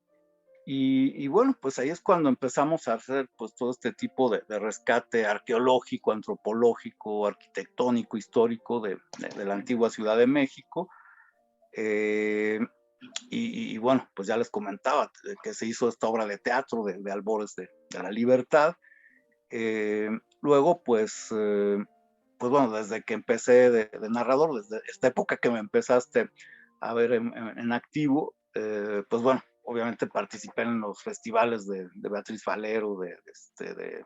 Speaker 5: y bueno, pues ahí es cuando empezamos a hacer pues todo este tipo de rescate arqueológico, antropológico, arquitectónico, histórico de la antigua Ciudad de México. Y bueno, pues ya les comentaba que se hizo esta obra de teatro de Albores de la Libertad. Luego, pues bueno, desde que empecé de narrador, desde esta época que me empezaste a ver en activo, pues bueno, obviamente participé en los festivales de Beatriz Falero, de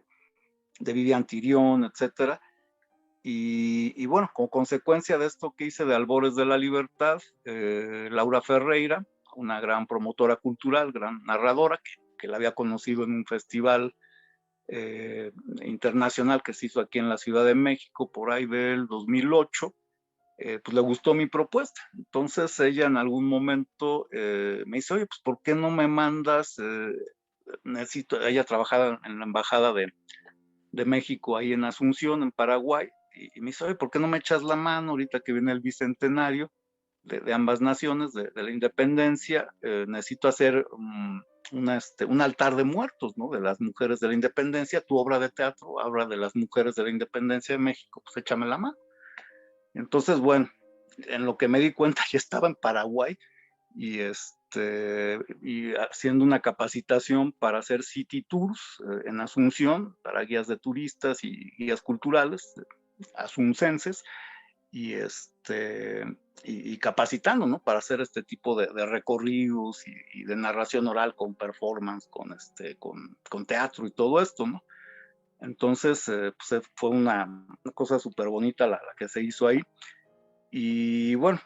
Speaker 5: Vivian Tirión, etcétera. Y bueno, como consecuencia de esto que hice de Albores de la Libertad, Laura Ferreira, una gran promotora cultural, gran narradora, que la había conocido en un festival internacional que se hizo aquí en la Ciudad de México por ahí del 2008, pues le gustó mi propuesta. Entonces ella en algún momento me dice, oye, pues ¿por qué no me mandas? Ella trabajaba en la Embajada de México ahí en Asunción, en Paraguay, y me dice, oye, ¿por qué no me echas la mano ahorita que viene el bicentenario de ambas naciones, de la independencia? Necesito hacer un altar de muertos, ¿no? De las mujeres de la independencia. Tu obra de teatro habla de las mujeres de la independencia de México, pues échame la mano. Entonces, bueno, en lo que me di cuenta ya estaba en Paraguay y haciendo una capacitación para hacer city tours en Asunción, para guías de turistas y guías culturales asuncenses, y capacitando, ¿no? Para hacer este tipo de recorridos y de narración oral con performance, con teatro y todo esto, ¿no? Entonces, pues fue una cosa súper bonita la que se hizo ahí. Y bueno,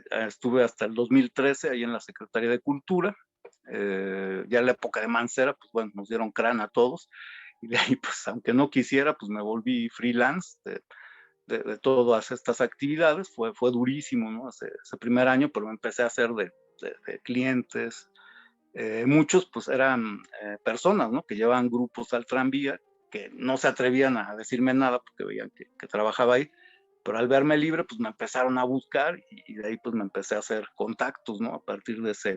Speaker 5: estuve hasta el 2013 ahí en la Secretaría de Cultura. Ya en la época de Mancera, pues bueno, nos dieron crán a todos. Y de ahí, pues aunque no quisiera, pues me volví freelance de todas estas actividades. Fue durísimo, ¿no? Ese primer año, pero me empecé a hacer de clientes. Muchos pues eran personas, ¿no? Que llevaban grupos al tranvía, que no se atrevían a decirme nada porque veían que trabajaba ahí, pero al verme libre pues me empezaron a buscar y de ahí pues me empecé a hacer contactos, ¿no? A partir de ese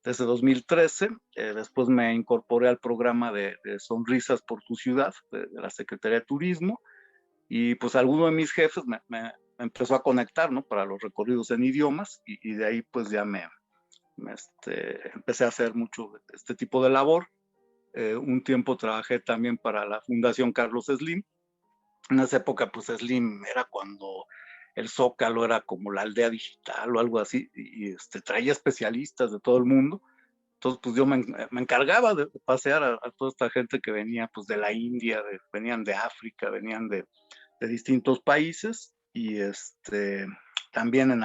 Speaker 5: 2013, después me incorporé al programa de Sonrisas por tu Ciudad de la Secretaría de Turismo, y pues alguno de mis jefes me empezó a conectar, ¿no? Para los recorridos en idiomas, y de ahí pues ya empecé a hacer mucho este tipo de labor. Un tiempo trabajé también para la Fundación Carlos Slim. En esa época, pues Slim era cuando el Zócalo era como la aldea digital o algo así, y traía especialistas de todo el mundo. Entonces, pues yo me encargaba de pasear a toda esta gente que venía pues de la India, venían de África, venían de distintos países, y también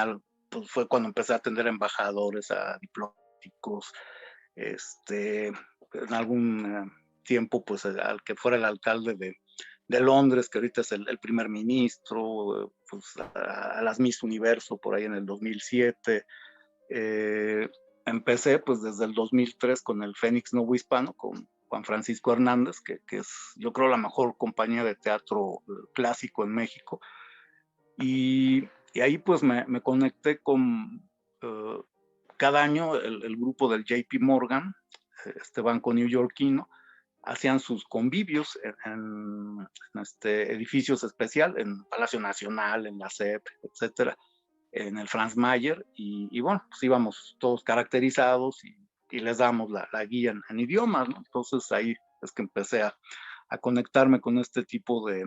Speaker 5: pues fue cuando empecé a atender a embajadores, a diplomáticos, en algún tiempo pues al que fuera el alcalde de Londres, que ahorita es el primer ministro, pues a las Miss Universo por ahí en el 2007. Empecé pues desde el 2003 con el Fénix Novo Hispano, con Juan Francisco Hernández, que es yo creo la mejor compañía de teatro clásico en México. Y ahí pues me conecté con cada año el grupo del JP Morgan, este banco neoyorquino, hacían sus convivios en edificios especiales, en Palacio Nacional, en la CEP, etcétera, en el Franz Mayer, y bueno, pues íbamos todos caracterizados y y les damos la guía en idiomas, ¿no? Entonces ahí es que empecé a conectarme con este tipo de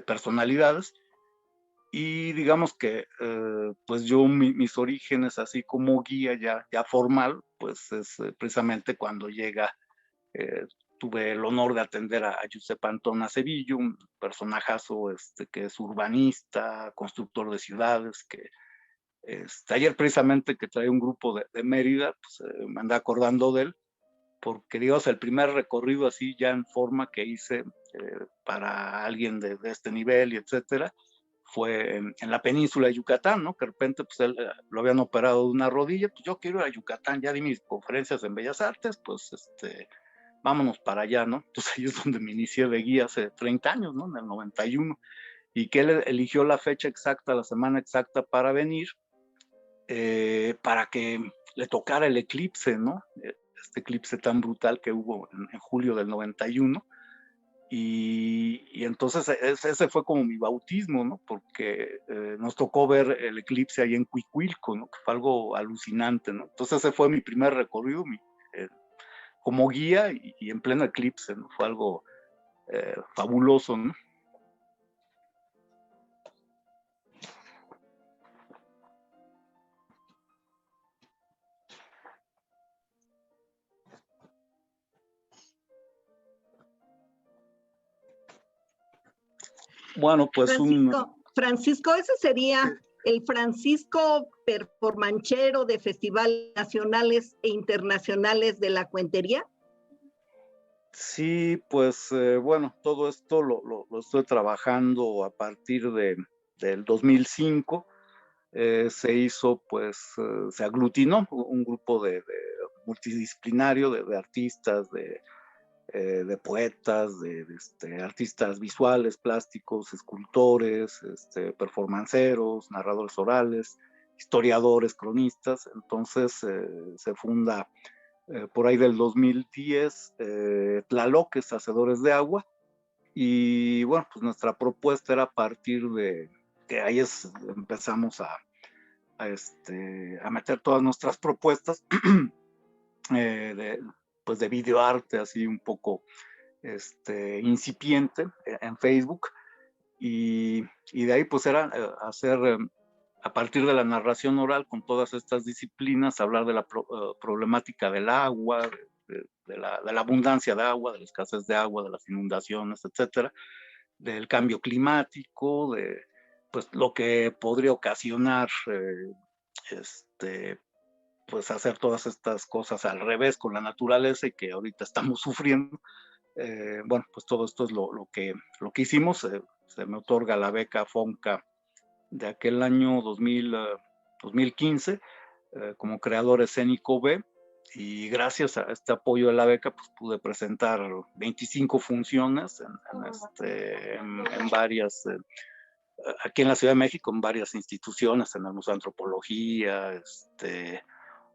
Speaker 5: personalidades. Y digamos que pues yo mis orígenes así como guía ya formal, pues es precisamente cuando llega, tuve el honor de atender a Josep Antón Acevillo, un personajazo que es urbanista, constructor de ciudades, que ayer precisamente que trae un grupo de Mérida, pues me anda acordando de él, porque digamos el primer recorrido así ya en forma que hice para alguien de este nivel y etcétera, fue en la península de Yucatán, ¿no? Que de repente pues él lo habían operado de una rodilla, pues yo quiero ir a Yucatán, ya di mis conferencias en Bellas Artes, pues vámonos para allá, ¿no? Entonces ahí es donde me inicié de guía hace 30 años, ¿no? En el 91, y que él eligió la fecha exacta, la semana exacta para venir, para que le tocara el eclipse, ¿no? Este eclipse tan brutal que hubo en julio del 91. Y entonces ese fue como mi bautismo, ¿no? Porque nos tocó ver el eclipse ahí en Cuicuilco, ¿no? Que fue algo alucinante, ¿no? Entonces ese fue mi primer recorrido como guía y en pleno eclipse, ¿no? Fue algo fabuloso, ¿no? Bueno, pues
Speaker 1: Francisco, ese sería el Francisco performanchero de festivales nacionales e internacionales de la cuentería.
Speaker 5: Sí, pues bueno, todo esto lo estoy trabajando a partir del 2005. Se hizo, pues, se aglutinó un grupo multidisciplinario de artistas, de poetas, de artistas visuales, plásticos, escultores, performanceros, narradores orales, historiadores, cronistas. Entonces se funda por ahí del 2010 Tlaloques, Hacedores de Agua, y bueno, pues nuestra propuesta era a partir de que ahí empezamos a meter todas nuestras propuestas pues de videoarte así un poco incipiente en Facebook, y de ahí pues era hacer a partir de la narración oral con todas estas disciplinas, hablar de la problemática del agua, de la abundancia de agua, de la escasez de agua, de las inundaciones, etcétera, del cambio climático, de pues lo que podría ocasionar pues hacer todas estas cosas al revés con la naturaleza y que ahorita estamos sufriendo. Bueno, pues todo esto es lo que hicimos. Se me otorga la beca FONCA de aquel año 2015 como creador escénico B, y gracias a este apoyo de la beca pues pude presentar 25 funciones en varias, aquí en la Ciudad de México, en varias instituciones, en el Museo de Antropología,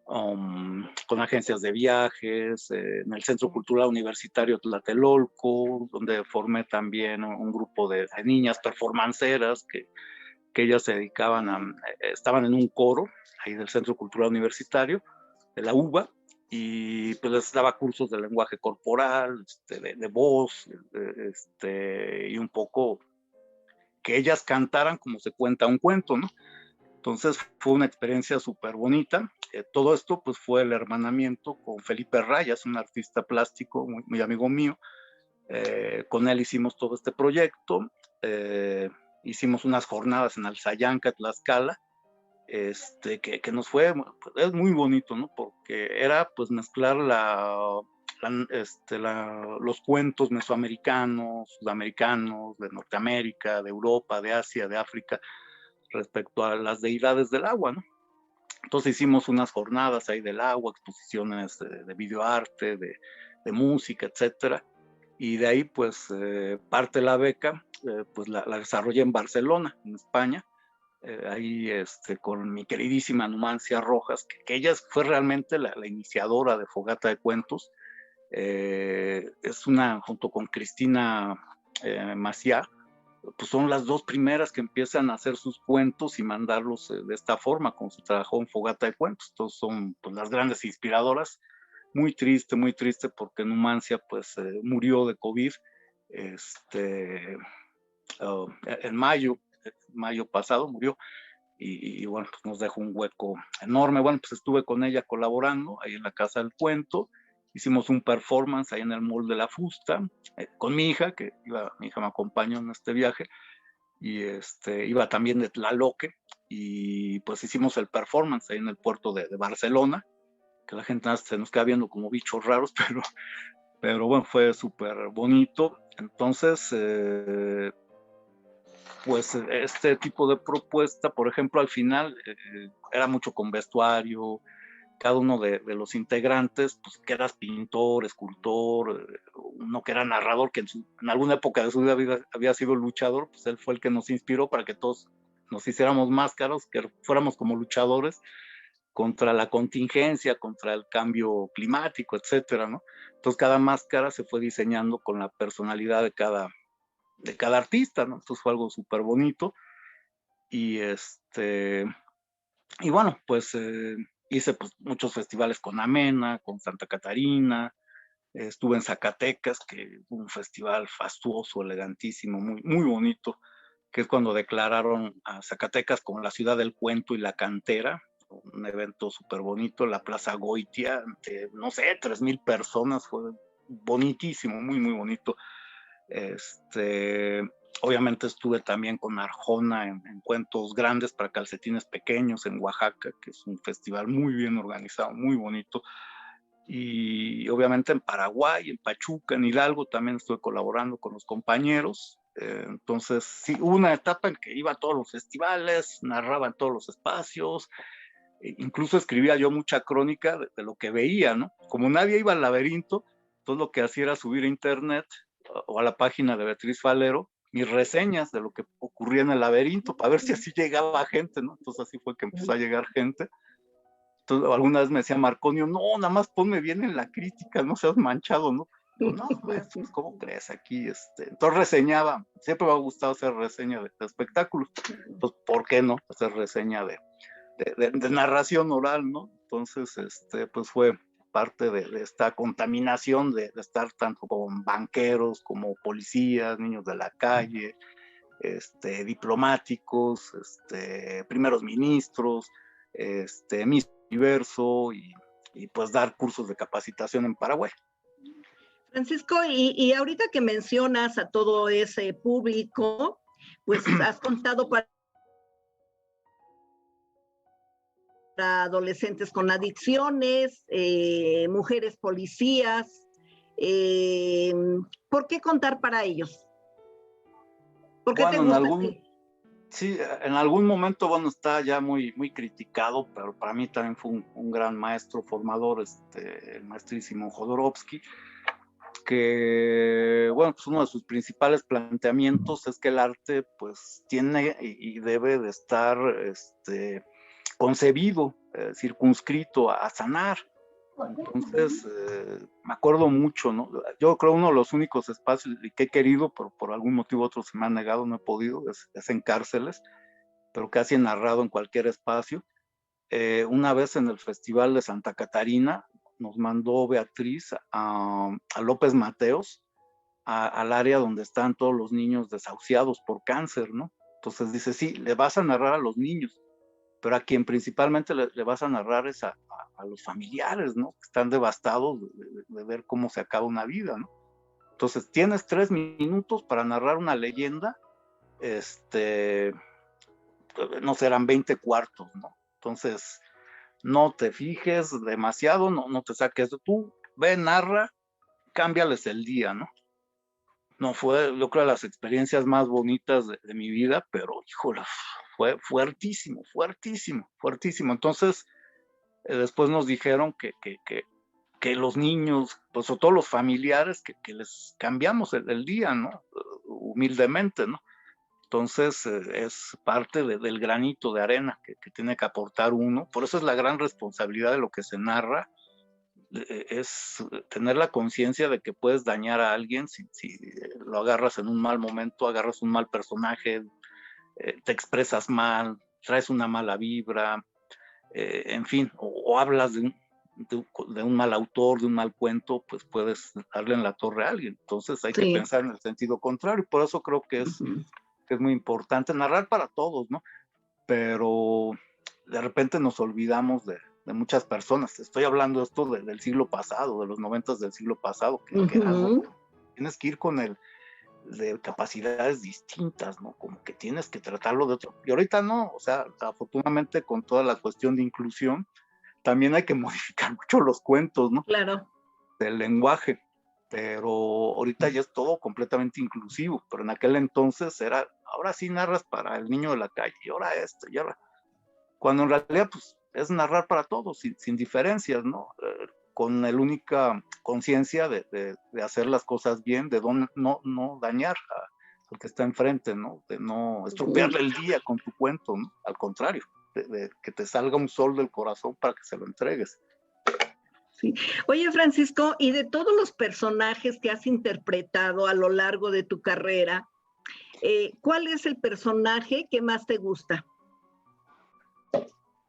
Speaker 5: con agencias de viajes, en el Centro Cultural Universitario Tlatelolco, donde formé también un grupo de niñas performanceras que ellas se dedicaban estaban en un coro ahí del Centro Cultural Universitario, de la UBA, y pues les daba cursos de lenguaje corporal, de voz, y un poco que ellas cantaran como se cuenta un cuento, ¿no? Entonces fue una experiencia súper bonita. Todo esto pues fue el hermanamiento con Felipe Rayas, un artista plástico muy, muy amigo mío. Con él hicimos todo este proyecto. Hicimos unas jornadas en Alzayanca, Tlaxcala, que nos fue, pues, es muy bonito, ¿no? Porque era pues mezclar los cuentos mesoamericanos, sudamericanos, de Norteamérica, de Europa, de Asia, de África, respecto a las deidades del agua, ¿no? Entonces hicimos unas jornadas ahí del agua, exposiciones de videoarte, de música, etcétera. Y de ahí, pues, parte de la beca, pues la desarrollé en Barcelona, en España, ahí con mi queridísima Numancia Rojas, que ella fue realmente la iniciadora de Fogata de Cuentos. Es junto con Cristina Maciá, pues son las dos primeras que empiezan a hacer sus cuentos y mandarlos de esta forma, como se trabajó en Fogata de Cuentos. Entonces son pues, las grandes inspiradoras. Muy triste porque Numancia pues murió de COVID en mayo pasado murió. Y bueno, pues nos dejó un hueco enorme. Bueno, pues estuve con ella colaborando ahí en la Casa del Cuento. Hicimos un performance ahí en el Mall de la Fusta, con mi hija, mi hija me acompañó en este viaje, y iba también de Tlaloque, y pues hicimos el performance ahí en el puerto de Barcelona, que la gente se nos queda viendo como bichos raros, pero bueno, fue súper bonito. Entonces, pues este tipo de propuesta, por ejemplo, al final era mucho con vestuario, cada uno de los integrantes, pues que eras pintor, escultor, uno que era narrador, que en alguna época de su vida había sido luchador, pues él fue el que nos inspiró para que todos nos hiciéramos máscaras, que fuéramos como luchadores contra la contingencia, contra el cambio climático, etcétera, ¿no? Entonces cada máscara se fue diseñando con la personalidad de cada artista, ¿no? Entonces fue algo súper bonito. Y y bueno, pues hice pues, muchos festivales con Amena, con Santa Catarina, estuve en Zacatecas, que un festival fastuoso, elegantísimo, muy, muy bonito, que es cuando declararon a Zacatecas como la ciudad del cuento y la cantera, un evento súper bonito, la Plaza Goitia, no sé, 3,000 personas, fue bonitísimo, muy, muy bonito. Obviamente estuve también con Arjona en Cuentos Grandes para Calcetines Pequeños en Oaxaca, que es un festival muy bien organizado, muy bonito. Y obviamente en Paraguay, en Pachuca, en Hidalgo también estuve colaborando con los compañeros. Entonces, sí, hubo una etapa en que iba a todos los festivales, narraba en todos los espacios, incluso escribía yo mucha crónica de lo que veía, ¿no? Como nadie iba al laberinto, todo lo que hacía era subir a internet o a la página de Beatriz Falero mis reseñas de lo que ocurría en el laberinto, para ver si así llegaba gente, ¿no? Entonces así fue que empezó a llegar gente. Entonces alguna vez me decía Marconio, no, nada más ponme bien en la crítica, no seas manchado, ¿no? Pues no, maestro, ¿cómo crees aquí? Entonces reseñaba, siempre me ha gustado hacer reseña de espectáculos, pues ¿por qué no hacer reseña de narración oral, ¿no? Entonces, pues fue parte de esta contaminación de estar tanto con banqueros como policías, niños de la calle, diplomáticos, primeros ministros, Miss Universo y pues dar cursos de capacitación en Paraguay.
Speaker 1: Francisco, y ahorita que mencionas a todo ese público, pues has contado para adolescentes con adicciones, mujeres policías. ¿Por qué contar para ellos? ¿Por qué te gusta?
Speaker 5: Sí, en algún momento, bueno, está ya muy, muy criticado, pero para mí también fue un gran maestro formador, el maestrísimo Jodorowsky, que, bueno, pues uno de sus principales planteamientos es que el arte, pues, tiene y debe de estar, concebido, circunscrito a sanar. Entonces, me acuerdo mucho, ¿no? Yo creo uno de los únicos espacios que he querido, pero por algún motivo otro se me han negado, no he podido, es en cárceles, pero casi he narrado en cualquier espacio. Una vez en el Festival de Santa Catarina, nos mandó Beatriz a López Mateos, al área donde están todos los niños desahuciados por cáncer, ¿no? Entonces dice, sí, le vas a narrar a los niños, pero a quien principalmente le vas a narrar es a los familiares, ¿no? Que están devastados de ver cómo se acaba una vida, ¿no? Entonces, tienes 3 minutos para narrar una leyenda, no serán 20 cuartos, ¿no? Entonces, no te fijes demasiado, no te saques de tú, ve, narra, cámbiales el día, ¿no? No fue, yo creo, las experiencias más bonitas de mi vida, pero, híjole, fue fuertísimo, fuertísimo, fuertísimo. Entonces, después nos dijeron que los niños, pues o todos los familiares, que les cambiamos el día, ¿no? Humildemente, ¿no? Entonces es parte del granito de arena que tiene que aportar uno. Por eso es la gran responsabilidad de lo que se narra, es tener la conciencia de que puedes dañar a alguien si lo agarras en un mal momento, agarras un mal personaje, te expresas mal, traes una mala vibra, en fin, o hablas de un mal autor, de un mal cuento, pues puedes darle en la torre a alguien. Entonces hay que
Speaker 1: Sí.
Speaker 5: pensar en el sentido contrario. Por eso creo que es muy importante narrar para todos, ¿no? Pero de repente nos olvidamos de muchas personas. Estoy hablando esto del siglo pasado, de los 90 del siglo pasado, que algo tienes que ir con de capacidades distintas, ¿no? Como que tienes que tratarlo de otro. Y ahorita no, o sea, afortunadamente con toda la cuestión de inclusión, también hay que modificar mucho los cuentos, ¿no?
Speaker 1: Claro.
Speaker 5: Del lenguaje, pero ahorita ya es todo completamente inclusivo, pero en aquel entonces era, ahora sí narras para el niño de la calle, y ahora esto, y ahora, cuando en realidad pues es narrar para todos, sin diferencias, ¿no? Con la única conciencia de hacer las cosas bien, de no dañar al que está enfrente, ¿no? De no estropearle el día con tu cuento, ¿no? Al contrario, de que te salga un sol del corazón para que se lo entregues.
Speaker 1: Sí. Oye, Francisco, y de todos los personajes que has interpretado a lo largo de tu carrera, ¿cuál es el personaje que más te gusta?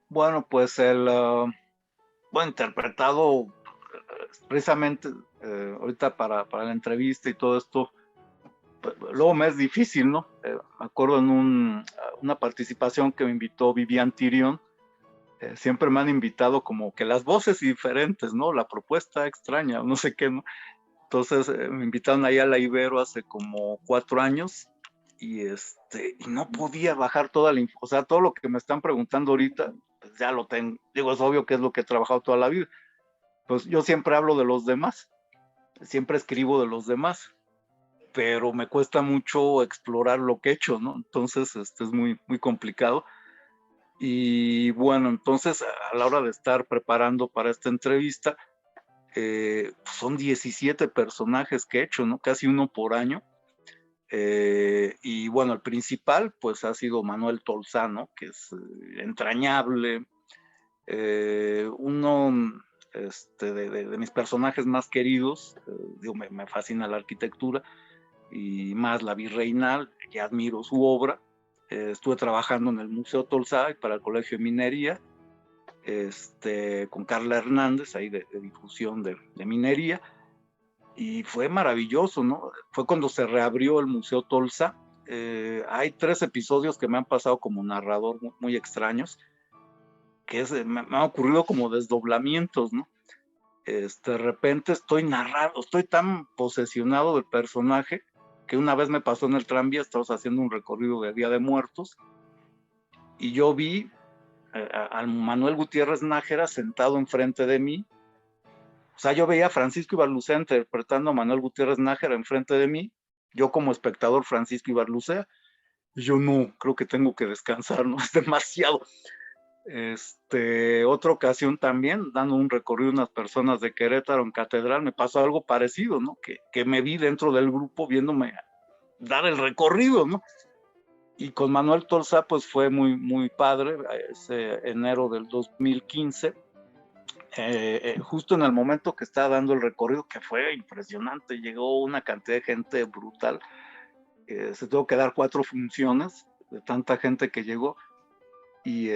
Speaker 5: Bueno, pues interpretado precisamente ahorita para la entrevista y todo esto, pues, luego me es difícil, ¿no? Me acuerdo en una participación que me invitó Vivian Tirion, siempre me han invitado como que las voces diferentes, ¿no? La propuesta extraña, no sé qué, ¿no? Entonces me invitaron ahí a la Ibero hace como 4 años y no podía bajar toda la o sea, todo lo que me están preguntando ahorita, pues ya lo tengo. Digo, es obvio que es lo que he trabajado toda la vida. Pues yo siempre hablo de los demás, siempre escribo de los demás, pero me cuesta mucho explorar lo que he hecho, ¿no? Entonces, es muy, muy complicado. Y bueno, entonces a la hora de estar preparando para esta entrevista, son 17 personajes que he hecho, ¿no? Casi uno por año. Y bueno, el principal pues ha sido Manuel Tolsá, que es entrañable, uno de mis personajes más queridos, digo, me fascina la arquitectura y más la virreinal, que admiro su obra. Estuve trabajando en el Museo Tolsá y para el Colegio de Minería, con Carla Hernández, ahí de difusión de minería, y fue maravilloso, ¿no? Fue cuando se reabrió el Museo Tolsá. Hay 3 episodios que me han pasado como narrador muy, muy extraños, que me han ocurrido como desdoblamientos, ¿no? De repente estoy tan posesionado del personaje, que una vez me pasó en el tranvía, estábamos haciendo un recorrido de Día de Muertos, y yo vi a Manuel Gutiérrez Nájera sentado enfrente de mí. O sea, yo veía a Francisco Ibarlucea interpretando a Manuel Gutiérrez Nájera enfrente de mí, yo como espectador Francisco Ibarlucea, y yo no, creo que tengo que descansar, ¿no? Es demasiado. Otra ocasión también, dando un recorrido a unas personas de Querétaro en Catedral, me pasó algo parecido, ¿no? Que me vi dentro del grupo viéndome dar el recorrido, ¿no? Y con Manuel Tolsá, pues fue muy, muy padre, ese enero del 2015, justo en el momento que estaba dando el recorrido, que fue impresionante, llegó una cantidad de gente brutal, se tuvo que dar 4 funciones de tanta gente que llegó, y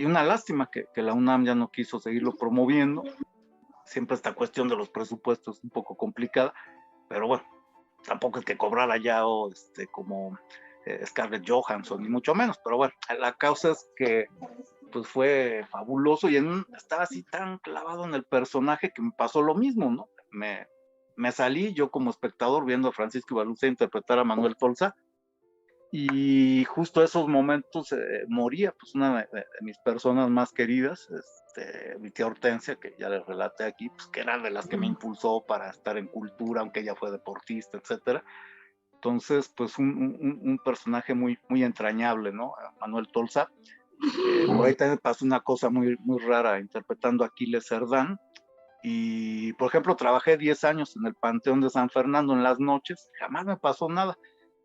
Speaker 5: una lástima que la UNAM ya no quiso seguirlo promoviendo. Siempre esta cuestión de los presupuestos es un poco complicada, pero bueno, tampoco es que cobrara ya como Scarlett Johansson, ni mucho menos, pero bueno, la causa es que pues fue fabuloso y estaba así tan clavado en el personaje que me pasó lo mismo, ¿no? Me salí yo como espectador viendo a Francisco Ibarlucea interpretar a Manuel Tolsá, y justo esos momentos moría pues una de mis personas más queridas, mi tía Hortensia, que ya les relaté aquí, pues que era de las que me impulsó para estar en cultura, aunque ella fue deportista, etcétera. Entonces, pues un personaje muy, muy entrañable, ¿no? Manuel Tolsá. Por ahí también pasó una cosa muy, muy rara interpretando a Aquiles Cerdán. Y, por ejemplo, trabajé 10 años en el Panteón de San Fernando en las noches, jamás me pasó nada.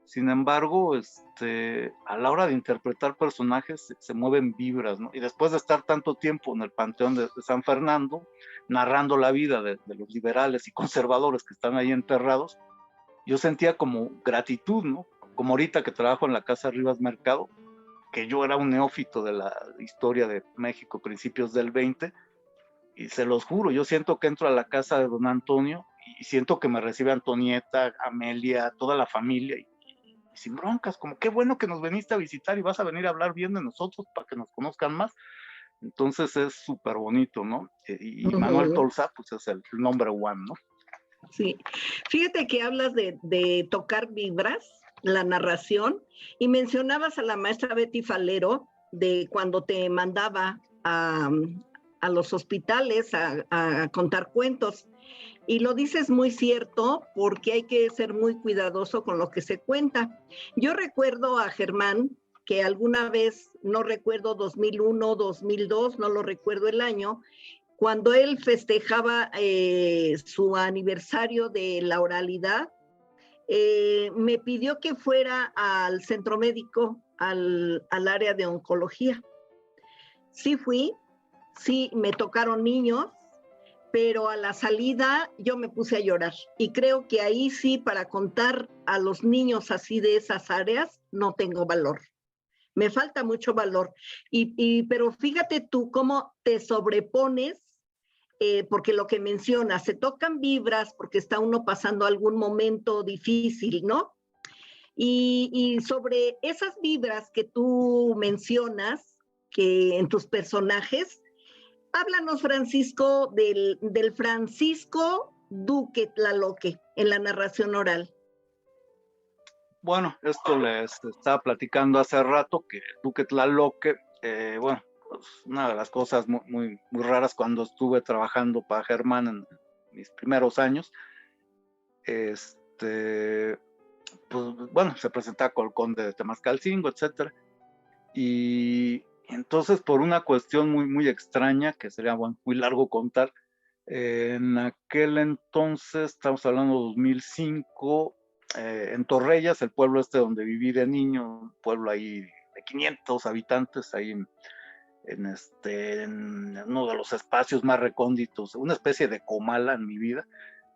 Speaker 5: Sin embargo, a la hora de interpretar personajes se mueven vibras, ¿no? Y después de estar tanto tiempo en el Panteón de San Fernando, narrando la vida de los liberales y conservadores que están ahí enterrados, yo sentía como gratitud, ¿no? Como ahorita que trabajo en la Casa Rivas Mercado, que yo era un neófito de la historia de México, principios del 20, y se los juro, yo siento que entro a la casa de don Antonio y siento que me recibe Antonieta, Amelia, toda la familia, y sin broncas, como qué bueno que nos veniste a visitar y vas a venir a hablar bien de nosotros para que nos conozcan más. Entonces es súper bonito, ¿no? Y Manuel Tolsá, pues es el number one, ¿no?
Speaker 1: Sí, fíjate que hablas de tocar vibras, la narración, y mencionabas a la maestra Betty Falero de cuando te mandaba a los hospitales a contar cuentos. Y lo dices muy cierto, porque hay que ser muy cuidadoso con lo que se cuenta. Yo recuerdo a Germán, que alguna vez, no recuerdo 2001, 2002, no lo recuerdo el año, cuando él festejaba su aniversario de la oralidad, me pidió que fuera al centro médico, al área de oncología. Sí fui, sí me tocaron niños, pero a la salida yo me puse a llorar. Y creo que ahí sí, para contar a los niños así de esas áreas, no tengo valor. Me falta mucho valor. Pero fíjate tú cómo te sobrepones, porque lo que mencionas, se tocan vibras porque está uno pasando algún momento difícil, ¿no? Y sobre esas vibras que tú mencionas, que en tus personajes, háblanos, Francisco, del Francisco Duque Tlaloque en la narración oral.
Speaker 5: Bueno, esto les estaba platicando hace rato, que Duque Tlaloque, bueno, pues una de las cosas muy raras cuando estuve trabajando para Germán en mis primeros años, pues bueno, se presentaba con el conde de Temascalcingo, etcétera, y entonces por una cuestión muy extraña, que sería bueno, muy largo contar, en aquel entonces, estamos hablando de 2005, en Torrellas, el pueblo donde viví de niño, un pueblo ahí de 500 habitantes, ahí en uno de los espacios más recónditos, una especie de Comala en mi vida,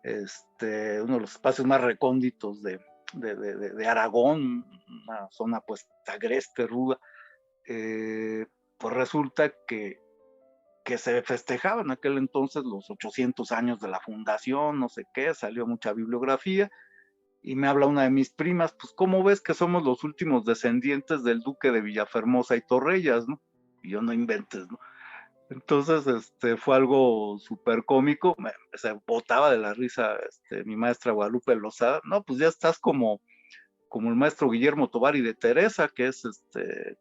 Speaker 5: uno de los espacios más recónditos de Aragón, una zona pues agreste, ruda. Pues resulta que se festejaba en aquel entonces los 800 años de la fundación, no sé qué, salió mucha bibliografía, y me habla una de mis primas, pues ¿cómo ves que somos los últimos descendientes del duque de Villafermosa y Torrellas, ¿no? Y yo no inventes, ¿no? Entonces, fue algo súper cómico, se botaba de la risa mi maestra Guadalupe Lozada, no, pues ya estás como el maestro Guillermo Tovar y de Teresa, que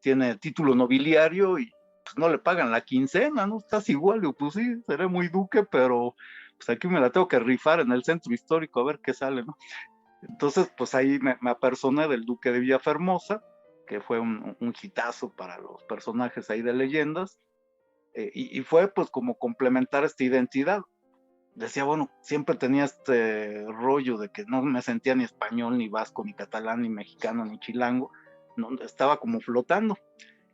Speaker 5: tiene título nobiliario y pues no le pagan la quincena, ¿no? Estás igual, digo, pues sí, seré muy duque, pero pues aquí me la tengo que rifar en el centro histórico a ver qué sale, ¿no? Entonces, pues ahí me apersoné del duque de Villafermosa, que fue un hitazo para los personajes ahí de leyendas, y fue pues como complementar esta identidad. Decía, bueno, siempre tenía este rollo de que no me sentía ni español, ni vasco, ni catalán, ni mexicano, ni chilango, no, estaba como flotando.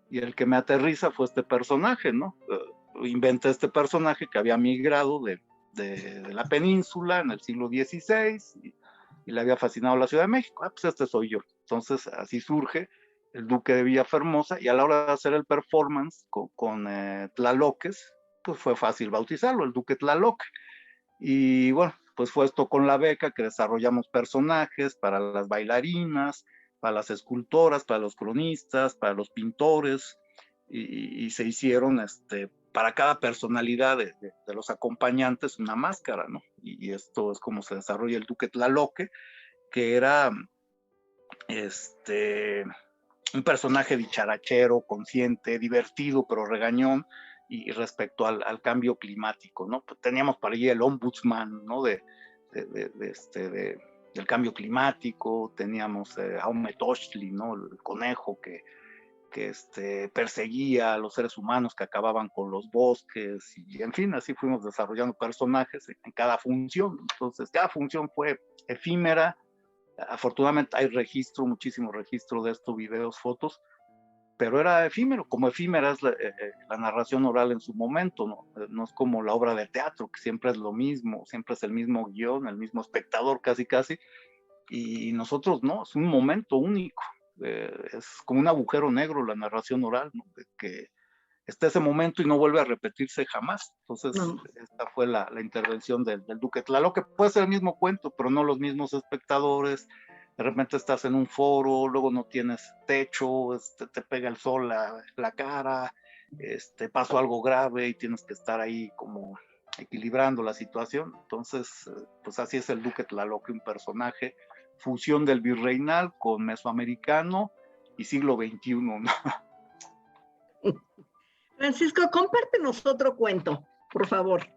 Speaker 5: Y el que me aterriza fue este personaje, ¿no? Inventé este personaje que había migrado de la península en el siglo XVI y le había fascinado la Ciudad de México. Ah, pues este soy yo. Entonces así surge el Duque de Villafermosa, y a la hora de hacer el performance con Tlaloques, pues fue fácil bautizarlo, el Duque Tlaloque. Y bueno, pues fue esto con la beca que desarrollamos personajes para las bailarinas, para las escultoras, para los cronistas, para los pintores, y se hicieron para cada personalidad de los acompañantes una máscara, ¿no? Y esto es como se desarrolla el Duque Tlaloque, que era un personaje dicharachero, consciente, divertido, pero regañón, y respecto al cambio climático, ¿no? Pues teníamos para allí el ombudsman, ¿no? Del cambio climático, teníamos a Umetoshli, ¿no? El conejo que perseguía a los seres humanos que acababan con los bosques, y en fin, así fuimos desarrollando personajes en cada función. Entonces, cada función fue efímera, Afortunadamente hay registro, muchísimo registro de estos videos, fotos, pero era efímero, como efímera es la narración oral en su momento, ¿no? No es como la obra de teatro, que siempre es lo mismo, siempre es el mismo guión, el mismo espectador casi, y nosotros no, es un momento único, es como un agujero negro la narración oral, ¿no? Que está ese momento y no vuelve a repetirse jamás. Entonces, esta fue la intervención del Duque Tlaloc, que puede ser el mismo cuento, pero no los mismos espectadores. De repente estás en un foro, luego no tienes techo, te pega el sol la cara, pasó algo grave y tienes que estar ahí como equilibrando la situación. Entonces, pues así es el Duque Tlaloc, un personaje, fusión del virreinal con mesoamericano y siglo XXI, ¿no?
Speaker 1: Francisco, compártenos otro cuento, por favor.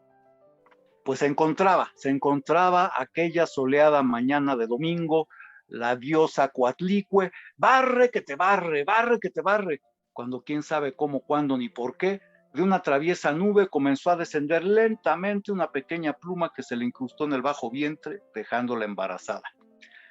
Speaker 5: Pues se encontraba aquella soleada mañana de domingo, la diosa Coatlicue, barre que te barre, cuando quién sabe cómo, cuándo ni por qué, de una traviesa nube comenzó a descender lentamente una pequeña pluma que se le incrustó en el bajo vientre, dejándola embarazada.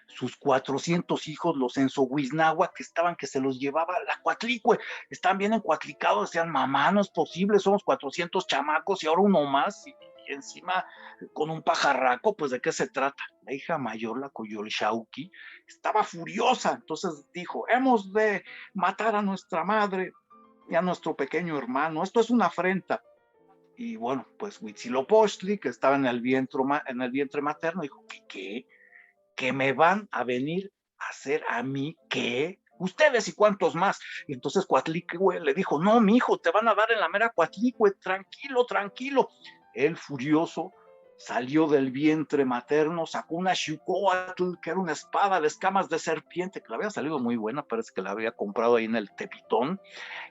Speaker 5: Sus 400 hijos, los ensohuiznagua, que se los llevaba la Coatlicue, estaban bien encuatlicados, decían, mamá, no es posible, somos 400 chamacos y ahora uno más, y encima con un pajarraco, pues ¿de qué se trata? La hija mayor, la Coyolxauhqui, estaba furiosa, entonces dijo, hemos de matar a nuestra madre y a nuestro pequeño hermano, esto es una afrenta. Y bueno, pues Huitzilopochtli, que estaba en el vientre materno, dijo, ¿qué? ¿Que me van a venir a hacer a mí qué? Ustedes y cuántos más. Y entonces Coatlicue le dijo, no, mi hijo, te van a dar en la mera Coatlicue, tranquilo. Él furioso salió del vientre materno, sacó una Xiucoatl, que era una espada de escamas de serpiente, que le había salido muy buena, parece que la había comprado ahí en el Tepitón,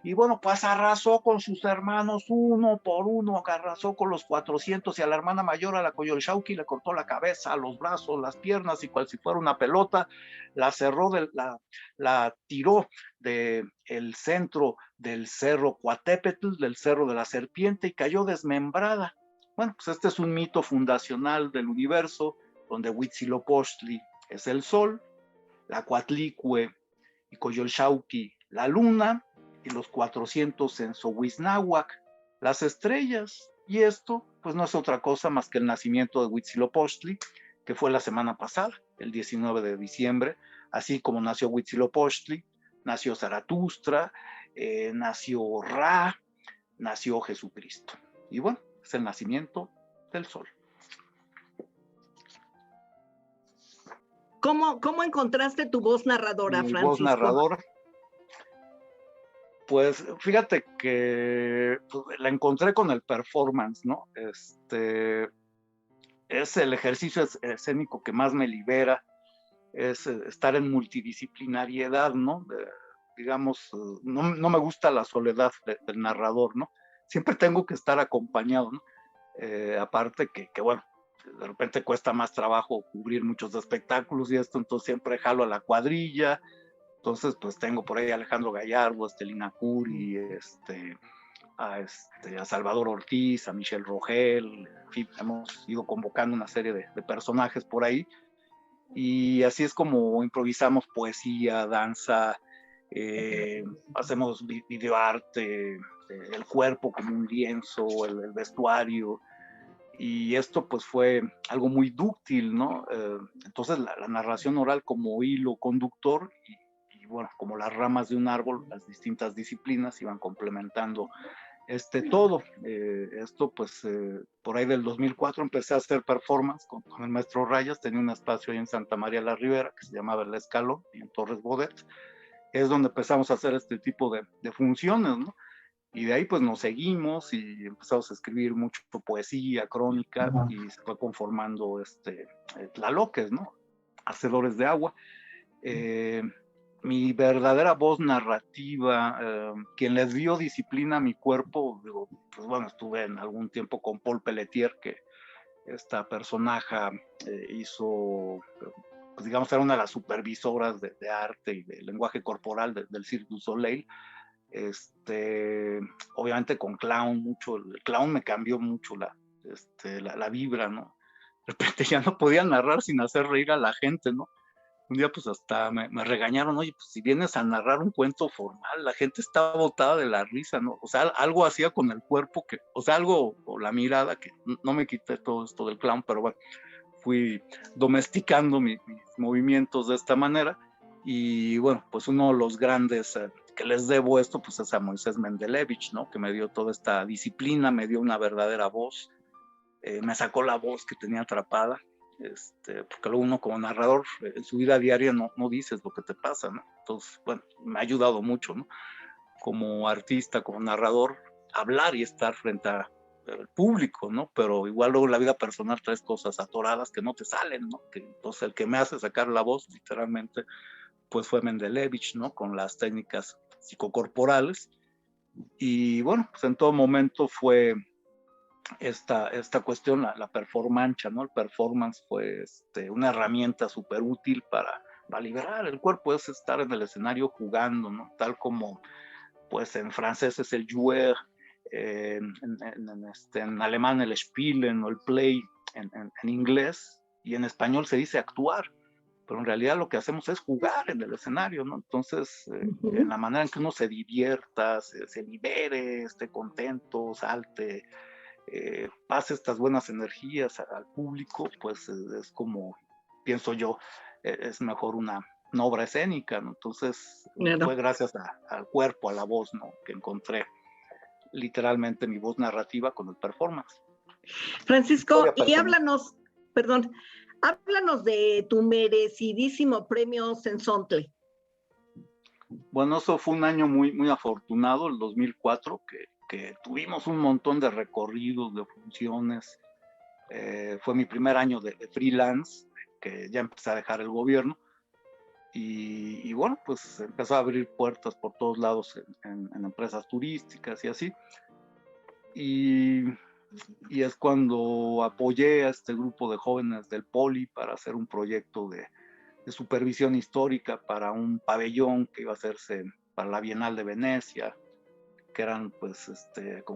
Speaker 5: y bueno, pues arrasó con sus hermanos uno por uno, arrasó con los 400, y a la hermana mayor, a la Coyolxauhqui, le cortó la cabeza, los brazos, las piernas, y cual si fuera una pelota, la cerró, la tiró del centro del cerro Coatepetl, del cerro de la serpiente, y cayó desmembrada. Bueno, pues este es un mito fundacional del universo, donde Huitzilopochtli es el sol, la Coatlicue y Coyolxauhqui la luna, y los 400 en Sohuiznahuac las estrellas. Y esto, pues no es otra cosa más que el nacimiento de Huitzilopochtli, que fue la semana pasada, el 19 de diciembre, así como nació Huitzilopochtli, nació Zaratustra, nació Ra, nació Jesucristo. Y bueno, es el nacimiento del sol.
Speaker 1: ¿Cómo encontraste tu voz narradora,
Speaker 5: Mi
Speaker 1: Francisco?
Speaker 5: voz narradora, pues fíjate que la encontré con el performance, ¿no? Es el ejercicio escénico que más me libera, es estar en multidisciplinariedad, ¿no? Digamos, no me gusta la soledad del narrador, ¿no? Siempre tengo que estar acompañado, ¿no? Aparte que, bueno, de repente cuesta más trabajo cubrir muchos espectáculos y esto, entonces siempre jalo a la cuadrilla. Entonces, pues tengo por ahí a Alejandro Gallardo, a Estelina Curi, a Salvador Ortiz, a Michelle Rogel, en fin, hemos ido convocando una serie de personajes por ahí, y así es como improvisamos poesía, danza, hacemos videoarte, el cuerpo como un lienzo, el vestuario, y esto pues fue algo muy dúctil, ¿no? Entonces la narración oral como hilo conductor, y bueno, como las ramas de un árbol, las distintas disciplinas iban complementando todo. Esto pues por ahí del 2004 empecé a hacer performance con el maestro Rayas, tenía un espacio ahí en Santa María la Ribera que se llamaba El Escalón, y en Torres Bodet, es donde empezamos a hacer este tipo de funciones, ¿no? Y de ahí pues nos seguimos y empezamos a escribir mucho poesía, crónica, y se fue conformando Tlaloques, ¿no? Hacedores de agua. Mi verdadera voz narrativa, quien les dio disciplina a mi cuerpo, digo, pues bueno, estuve en algún tiempo con Paul Pelletier, que esta personaje hizo, pues digamos, era una de las supervisoras de arte y de lenguaje corporal del Cirque du Soleil. Obviamente con Clown, mucho, el Clown me cambió mucho la vibra, ¿no? De repente ya no podía narrar sin hacer reír a la gente, ¿no? un día pues hasta me regañaron, oye, pues si vienes a narrar un cuento formal, la gente está botada de la risa, ¿no? O sea, algo hacía con el cuerpo que, o sea, algo, o la mirada, que no me quité todo esto del clown, pero bueno, fui domesticando mis movimientos de esta manera. Y bueno, pues uno de los grandes que les debo esto, pues es a Moisés Mendelevich, ¿no? Que me dio toda esta disciplina, me dio una verdadera voz, me sacó la voz que tenía atrapada, porque luego uno como narrador en su vida diaria no dices lo que te pasa, ¿no? Entonces, bueno, me ha ayudado mucho, ¿no? Como artista, como narrador, hablar y estar frente al público, ¿no? Pero igual luego en la vida personal traes cosas atoradas que no te salen, ¿no? Entonces el que me hace sacar la voz, literalmente, pues fue Mendelevich, ¿no? Con las técnicas psicocorporales. Y bueno, pues en todo momento fue esta cuestión, la performance, ¿no? El performance fue una herramienta súper útil para liberar el cuerpo, es estar en el escenario jugando, ¿no? Tal como, pues en francés es el jouer, en alemán el spielen o el play, en inglés, y en español se dice actuar, pero en realidad lo que hacemos es jugar en el escenario, ¿no? Entonces, en la manera en que uno se divierta, se libere, esté contento, salte, pase estas buenas energías al público, pues es como, pienso yo, es mejor una obra escénica, ¿no? Entonces,
Speaker 1: Claro.
Speaker 5: fue gracias al cuerpo, a la voz, ¿no? Que encontré literalmente mi voz narrativa con el performance.
Speaker 1: Francisco, y háblanos de tu merecidísimo premio Sensontle.
Speaker 5: Bueno, eso fue un año muy, muy afortunado, el 2004, que tuvimos un montón de recorridos, de funciones. Fue mi primer año de freelance, que ya empecé a dejar el gobierno. Y bueno, pues empezó a abrir puertas por todos lados en empresas turísticas y así. Y es cuando apoyé a este grupo de jóvenes del Poli para hacer un proyecto de supervisión histórica para un pabellón que iba a hacerse para la Bienal de Venecia, que eran pues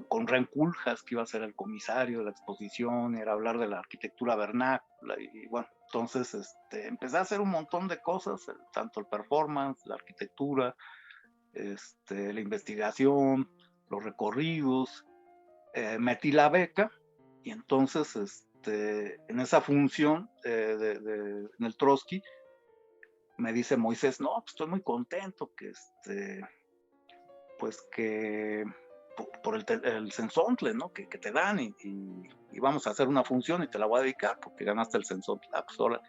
Speaker 5: con Renculjas, que iba a ser el comisario de la exposición, era hablar de la arquitectura vernácula, y bueno, entonces empecé a hacer un montón de cosas, tanto el performance, la arquitectura, la investigación, los recorridos, metí la beca, y entonces en esa función en el Trotsky, me dice Moisés, no, pues estoy muy contento que pues que por el Sensontle, ¿no? Que te dan y vamos a hacer una función y te la voy a dedicar porque ganaste el Sensontle. Ah, pues ahora.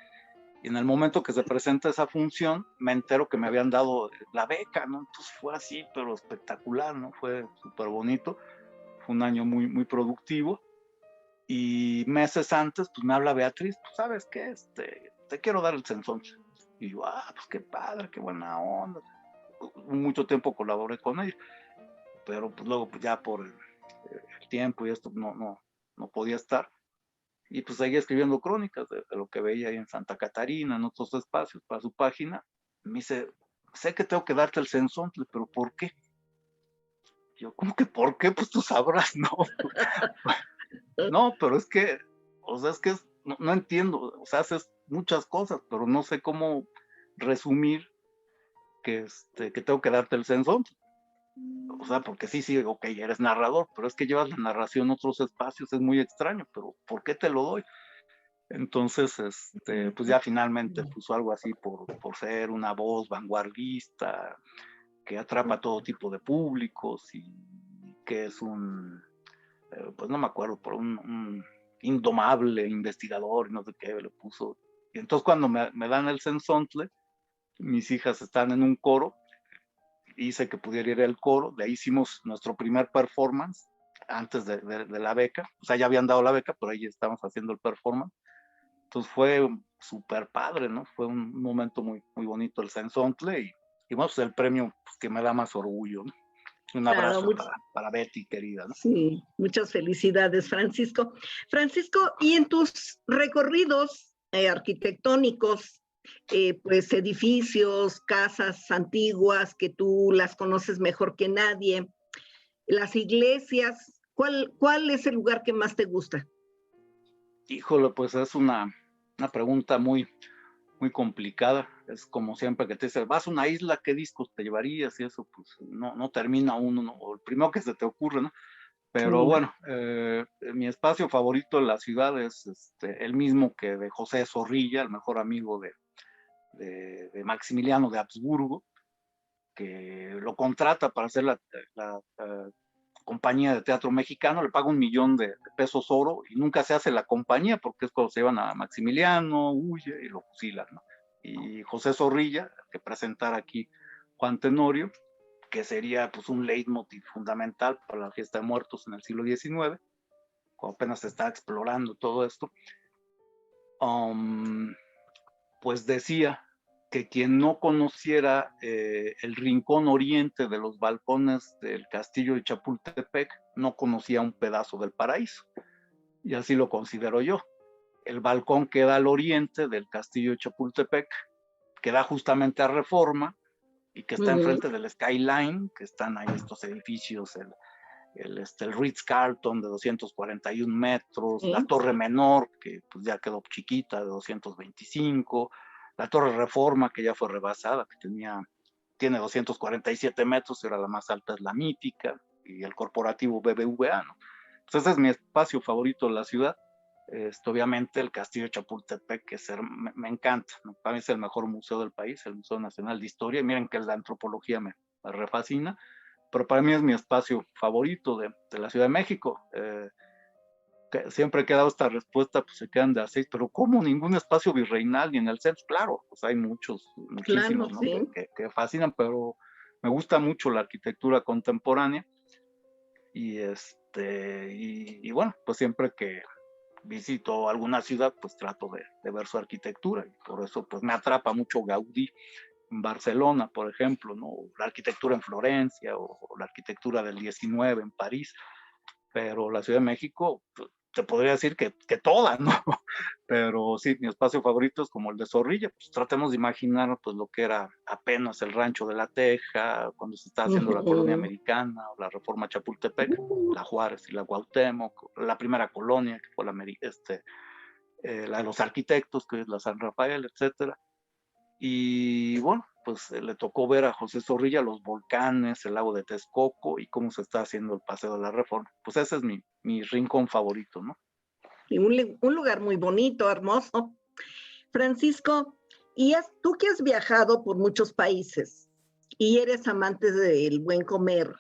Speaker 5: Y en el momento que se presenta esa función, me entero que me habían dado la beca, ¿no? Entonces fue así, pero espectacular, ¿no? Fue súper bonito. Fue un año muy, muy productivo. Y meses antes, pues me habla Beatriz, pues ¿sabes qué? Te quiero dar el Sensontle. Y yo, pues qué padre, qué buena onda. Mucho tiempo colaboré con ella, pero pues luego pues ya por el tiempo y esto no podía estar. Y pues seguía escribiendo crónicas de lo que veía ahí en Santa Catarina, en otros espacios, para su página. Me dice, sé que tengo que darte el Sensontle, pero ¿por qué? Yo, ¿cómo que por qué? Pues tú sabrás, ¿no? No, pero es que, o sea, no entiendo, o sea, haces muchas cosas, pero no sé cómo resumir que tengo que darte el Sensontle. O sea, porque sí, ok, eres narrador, pero es que llevas la narración a otros espacios, es muy extraño, pero ¿por qué te lo doy? Entonces, pues ya finalmente puso algo así por ser una voz vanguardista, que atrapa a todo tipo de públicos y que es pues no me acuerdo, por un indomable investigador y no sé qué le puso. Y entonces cuando me dan el Sensontle, mis hijas están en un coro, hice que pudiera ir al coro, de ahí hicimos nuestro primer performance antes de la beca, o sea, ya habían dado la beca, pero ahí estábamos haciendo el performance. Entonces fue súper padre, ¿no? Fue un momento muy, muy bonito el Sensontle y bueno, pues el premio pues, que me da más orgullo, ¿no? Un abrazo para Betty, querida, ¿no?
Speaker 1: Sí, muchas felicidades, Francisco. Francisco, y en tus recorridos arquitectónicos, pues edificios, casas antiguas que tú las conoces mejor que nadie, las iglesias, ¿cuál es el lugar que más te gusta?
Speaker 5: Híjole, pues es una pregunta muy, muy complicada. Es como siempre que te dicen, vas a una isla, ¿qué discos te llevarías? Y eso, pues no termina uno, ¿no? O el primero que se te ocurre, ¿no? Pero
Speaker 1: Sí.
Speaker 5: bueno, mi espacio favorito en la ciudad es el mismo que de José Zorrilla, el mejor amigo de Maximiliano de Habsburgo, que lo contrata para hacer la compañía de teatro mexicano, le paga 1,000,000 de pesos oro y nunca se hace la compañía porque es cuando se llevan a Maximiliano, huye y lo fusilan, ¿no? Y José Zorrilla, que presentara aquí Juan Tenorio, que sería pues un leitmotiv fundamental para la fiesta de muertos en el siglo XIX, cuando apenas se está explorando todo esto, pues decía que quien no conociera el rincón oriente de los balcones del castillo de Chapultepec no conocía un pedazo del paraíso. Y así lo considero yo. El balcón que da al oriente del castillo de Chapultepec, que da justamente a Reforma y que está enfrente del Skyline, que están ahí estos edificios, el Ritz-Carlton de 241 metros,
Speaker 1: Sí.
Speaker 5: la Torre Menor, que pues ya quedó chiquita, de 225, la Torre Reforma, que ya fue rebasada, que tiene 247 metros, era la más alta, es la Mítica, y el corporativo BBVA, ¿no? Entonces ese es mi espacio favorito de la ciudad. Obviamente el Castillo de Chapultepec, que me encanta, ¿no? Para mí es el mejor museo del país, el Museo Nacional de Historia, y miren que la antropología me refascina, pero para mí es mi espacio favorito de la Ciudad de México. Que siempre he dado esta respuesta, pues se quedan de a seis, pero ¿cómo ningún espacio virreinal ni en el centro? Claro, pues hay
Speaker 1: Claro,
Speaker 5: muchísimos, ¿no?
Speaker 1: sí.
Speaker 5: Que fascinan, pero me gusta mucho la arquitectura contemporánea y bueno, pues siempre que visito alguna ciudad, pues trato de ver su arquitectura y por eso pues me atrapa mucho Gaudí en Barcelona, por ejemplo, ¿no? La arquitectura en Florencia o la arquitectura del 19 en París, pero la Ciudad de México, pues, te podría decir que toda, ¿no? Pero sí, mi espacio favorito es como el de Zorrilla, pues tratemos de imaginar pues lo que era apenas el Rancho de la Teja, cuando se está haciendo la colonia americana, o la Reforma Chapultepec, la Juárez y la Cuauhtémoc, la primera colonia, que fue la de los arquitectos, que es la San Rafael, etcétera. Y bueno, pues le tocó ver a José Zorrilla los volcanes, el lago de Texcoco y cómo se está haciendo el Paseo de la Reforma. Pues ese es mi rincón favorito, ¿no?
Speaker 1: Y un lugar muy bonito, hermoso. Francisco, tú que has viajado por muchos países y eres amante del buen comer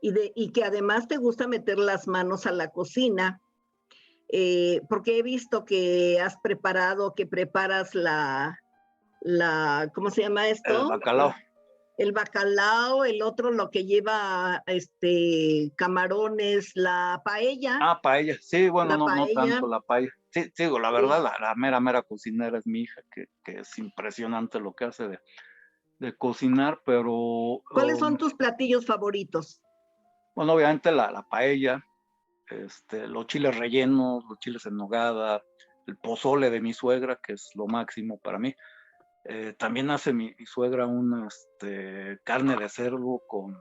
Speaker 1: y que además te gusta meter las manos a la cocina, porque he visto que que preparas ¿cómo se llama
Speaker 5: El
Speaker 1: esto?
Speaker 5: bacalao.
Speaker 1: El bacalao, el otro lo que lleva camarones, la paella.
Speaker 5: Ah, paella. Sí, bueno,
Speaker 1: La
Speaker 5: no
Speaker 1: paella.
Speaker 5: tanto la paella. Sí, digo, la verdad, la mera cocinera es mi hija, que es impresionante lo que hace de cocinar, pero
Speaker 1: ¿Cuáles son tus platillos favoritos?
Speaker 5: bueno, obviamente la paella, los chiles rellenos, los chiles en nogada, el pozole de mi suegra, que es lo máximo para mí. También hace mi suegra una carne de cerdo con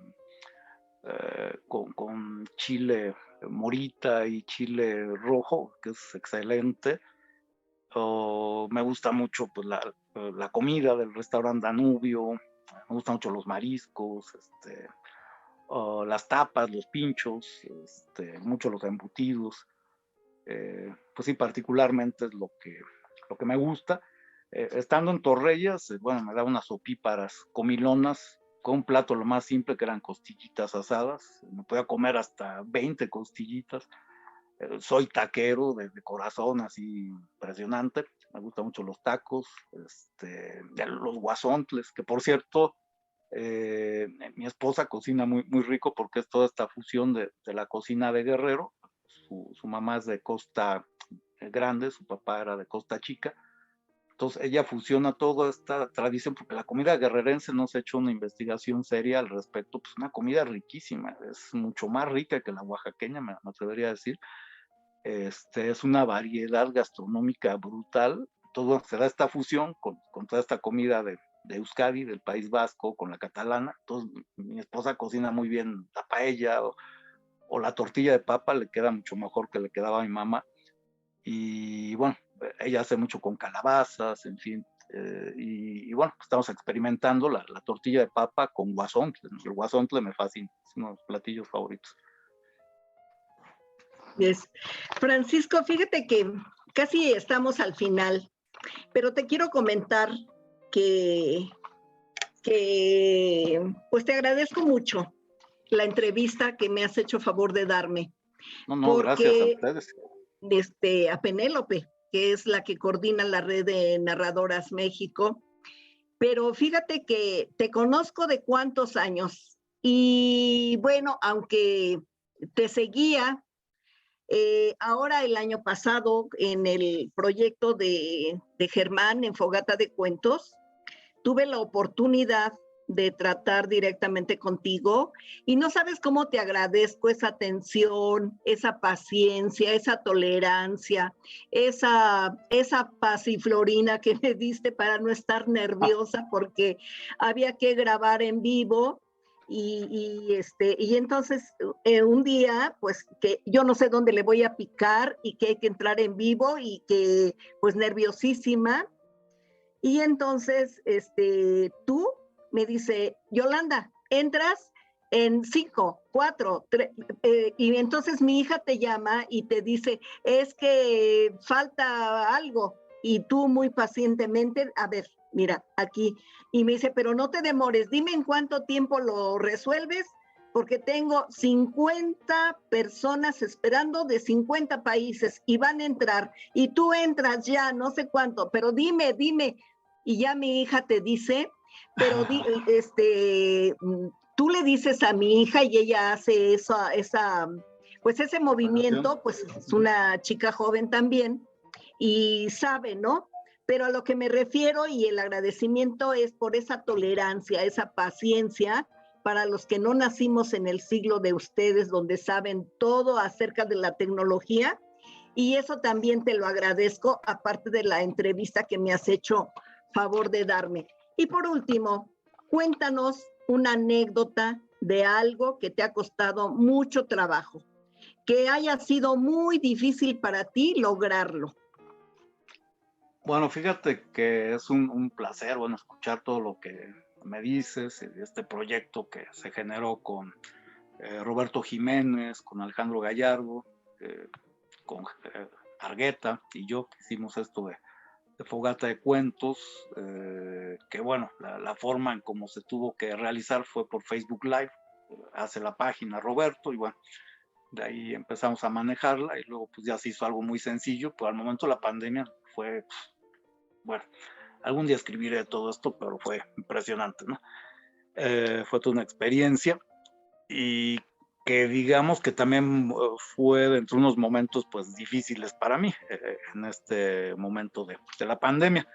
Speaker 5: chile morita y chile rojo, que es excelente. Me gusta mucho pues, la comida del restaurante Danubio, me gustan mucho los mariscos, las tapas, los pinchos, mucho los embutidos. Pues sí, particularmente es lo que me gusta. Estando en Torrellas, bueno, me da unas opíparas comilonas con un plato lo más simple que eran costillitas asadas. Me podía comer hasta 20 costillitas. Soy taquero de corazón, así impresionante. Me gustan mucho los tacos, los guasontles, que por cierto, mi esposa cocina muy, muy rico porque es toda esta fusión de la cocina de Guerrero. Su mamá es de Costa Grande, su papá era de Costa Chica. Entonces ella fusiona toda esta tradición, porque la comida guerrerense no se ha hecho una investigación seria al respecto, pues una comida riquísima, es mucho más rica que la oaxaqueña, me atrevería a decir. Es una variedad gastronómica brutal, todo se da esta fusión con toda esta comida de Euskadi, del País Vasco, con la catalana. Entonces mi esposa cocina muy bien la paella o la tortilla de papa, le queda mucho mejor que le quedaba a mi mamá. Y bueno, ella hace mucho con calabazas, en fin, y bueno, estamos experimentando la tortilla de papa con guasontle, ¿no? El guasontle me fascina, es uno de los platillos favoritos.
Speaker 1: Francisco, fíjate que casi estamos al final, pero te quiero comentar que pues te agradezco mucho la entrevista que me has hecho favor de darme.
Speaker 5: No, gracias a ustedes.
Speaker 1: A Penélope, que es la que coordina la red de Narradoras México, pero fíjate que te conozco de cuántos años y bueno, aunque te seguía, ahora el año pasado en el proyecto de Germán en Fogata de Cuentos, tuve la oportunidad de tratar directamente contigo y no sabes cómo te agradezco esa atención, esa paciencia, esa tolerancia, esa pasiflorina que me diste para no estar nerviosa porque había que grabar en vivo y entonces un día pues que yo no sé dónde le voy a picar y que hay que entrar en vivo y que pues nerviosísima. Y entonces, tú me dice, Yolanda, entras en 5, 4, 3, y entonces mi hija te llama y te dice, es que falta algo, y tú muy pacientemente, a ver, mira, aquí, y me dice, pero no te demores, dime en cuánto tiempo lo resuelves, porque tengo 50 personas esperando de 50 países y van a entrar, y tú entras ya, no sé cuánto, pero dime, y ya mi hija te dice, pero tú le dices a mi hija y ella hace pues ese movimiento, pues es una chica joven también y sabe, ¿no? Pero a lo que me refiero y el agradecimiento es por esa tolerancia, esa paciencia para los que no nacimos en el siglo de ustedes, donde saben todo acerca de la tecnología. Y eso también te lo agradezco, aparte de la entrevista que me has hecho favor de darme. Y por último, cuéntanos una anécdota de algo que te ha costado mucho trabajo, que haya sido muy difícil para ti lograrlo.
Speaker 5: Bueno, fíjate que es un placer, bueno, escuchar todo lo que me dices, este proyecto que se generó con Roberto Jiménez, con Alejandro Gallardo, con Argueta y yo, que hicimos esto de Fogata de Cuentos, que bueno, la forma en cómo se tuvo que realizar fue por Facebook Live, hace la página Roberto y bueno, de ahí empezamos a manejarla y luego pues ya se hizo algo muy sencillo, pero al momento de la pandemia fue, bueno, algún día escribiré de todo esto, pero fue impresionante, ¿no? Fue toda una experiencia y que digamos que también fue dentro de unos momentos pues difíciles para mí en este momento de la pandemia.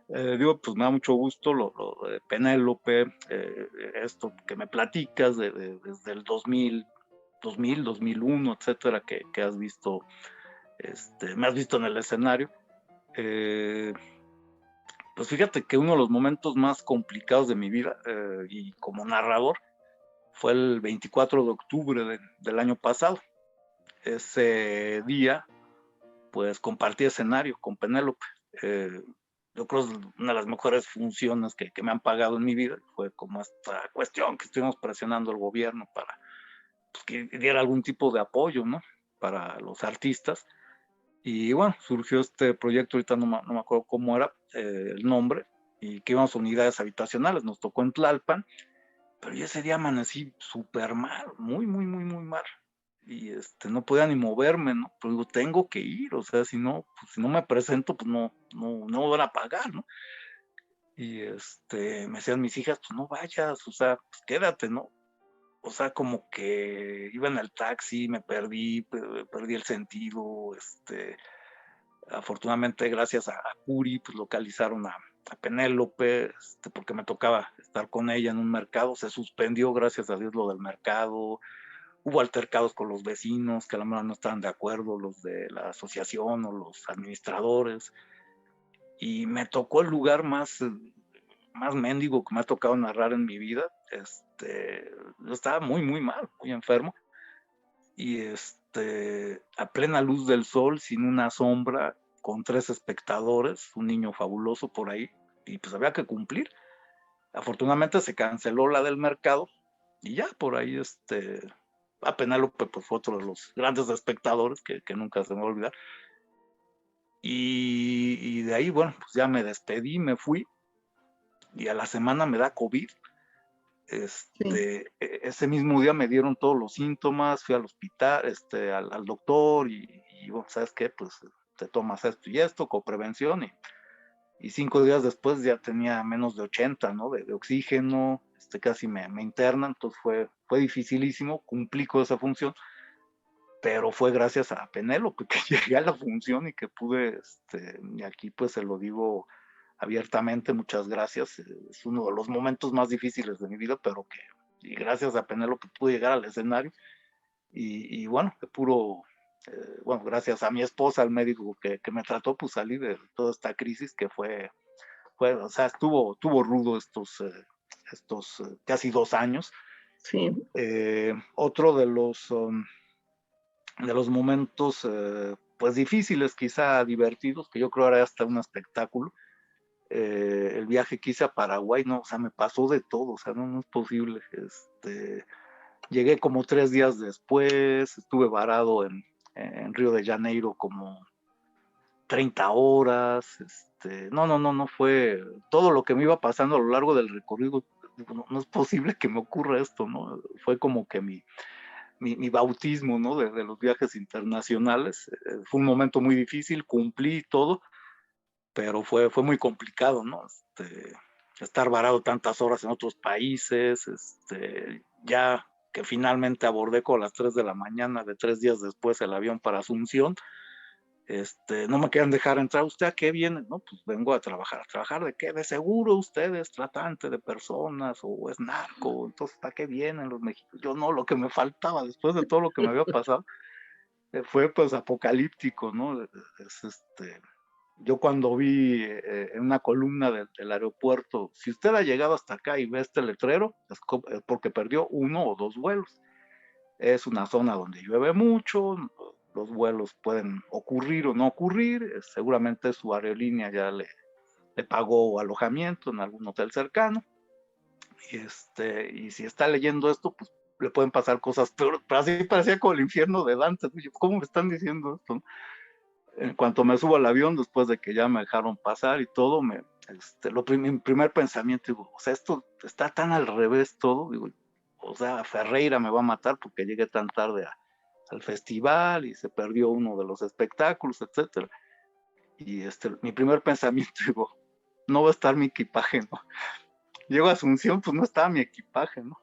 Speaker 5: Digo, pues me da mucho gusto lo de Penélope, esto que me platicas desde el 2001, etcétera, que has visto, me has visto en el escenario. Pues fíjate que uno de los momentos más complicados de mi vida y como narrador fue el 24 de octubre del año pasado. Ese día, pues compartí escenario con Penélope. Yo creo que es una de las mejores funciones que me han pagado en mi vida. Fue como esta cuestión que estuvimos presionando al gobierno para pues, que diera algún tipo de apoyo, ¿no? Para los artistas. Y bueno, surgió este proyecto, ahorita no me acuerdo cómo era el nombre, y que íbamos a unidades habitacionales. Nos tocó en Tlalpan, pero yo ese día amanecí súper mal, muy mal. Y no podía ni moverme, ¿no? Pero digo, tengo que ir, o sea, si no me presento, pues no me van a pagar, ¿no? Y me decían mis hijas, pues no vayas, o sea, pues quédate, ¿no? O sea, como que iba en el taxi, me perdí el sentido, afortunadamente gracias a Curi, pues localizaron a Penélope, porque me tocaba estar con ella en un mercado, se suspendió, gracias a Dios, lo del mercado, hubo altercados con los vecinos, que a la mejor no estaban de acuerdo, los de la asociación o los administradores, y me tocó el lugar más mendigo que me ha tocado narrar en mi vida. Yo estaba muy mal, muy enfermo, y a plena luz del sol, sin una sombra, con 3 espectadores, un niño fabuloso por ahí, y pues había que cumplir. Afortunadamente se canceló la del mercado y ya por ahí a Penélope pues fue otro de los grandes espectadores que nunca se me va a olvidar. Y de ahí, bueno, pues ya me despedí, me fui y a la semana me da COVID. Ese mismo día me dieron todos los síntomas, fui al hospital, al doctor y bueno, ¿sabes qué? Pues te tomas esto y esto, con prevención y 5 días después ya tenía menos de 80, ¿no? De oxígeno, casi me internan, entonces fue dificilísimo, cumplí con esa función, pero fue gracias a Penélope que llegué a la función y que pude, y aquí pues se lo digo abiertamente, muchas gracias, es uno de los momentos más difíciles de mi vida, pero y gracias a Penélope pude llegar al escenario y bueno, bueno, gracias a mi esposa, al médico que me trató, pues salí de toda esta crisis que o sea, estuvo rudo estos casi 2 años.
Speaker 1: Sí.
Speaker 5: Otro de los momentos, pues difíciles, quizá divertidos, que yo creo era hasta un espectáculo, el viaje que hice a Paraguay, no, o sea, me pasó de todo, o sea, no es posible. Llegué como 3 días después, estuve varado en Río de Janeiro como 30 horas, no fue todo lo que me iba pasando a lo largo del recorrido, no es posible que me ocurra esto, ¿no? Fue como que mi bautismo, ¿no? De los viajes internacionales, fue un momento muy difícil, cumplí todo, pero fue muy complicado, ¿no? Estar varado tantas horas en otros países, ya que finalmente abordé con las 3 de la mañana de 3 días después el avión para Asunción, no me querían dejar entrar. ¿Usted a qué viene? No, pues vengo a trabajar. ¿A trabajar de qué? De seguro usted es tratante de personas o es narco, entonces ¿a qué vienen los mexicanos? Yo no, lo que me faltaba después de todo lo que me había pasado, fue pues apocalíptico, ¿no? Yo cuando vi en una columna del aeropuerto, si usted ha llegado hasta acá y ve este letrero, es porque perdió 1 o 2 vuelos. Es una zona donde llueve mucho, los vuelos pueden ocurrir o no ocurrir, seguramente su aerolínea ya le pagó alojamiento en algún hotel cercano, y si está leyendo esto, pues le pueden pasar cosas peores, pero así parecía como el infierno de Dante. ¿Cómo me están diciendo esto? En cuanto me subo al avión, después de que ya me dejaron pasar y todo, mi primer pensamiento, digo, o sea, esto está tan al revés todo, digo, o sea, Ferreira me va a matar porque llegué tan tarde al festival y se perdió uno de los espectáculos, etcétera. Y mi primer pensamiento, digo, no va a estar mi equipaje, ¿no? Llego a Asunción, pues no estaba mi equipaje, ¿no?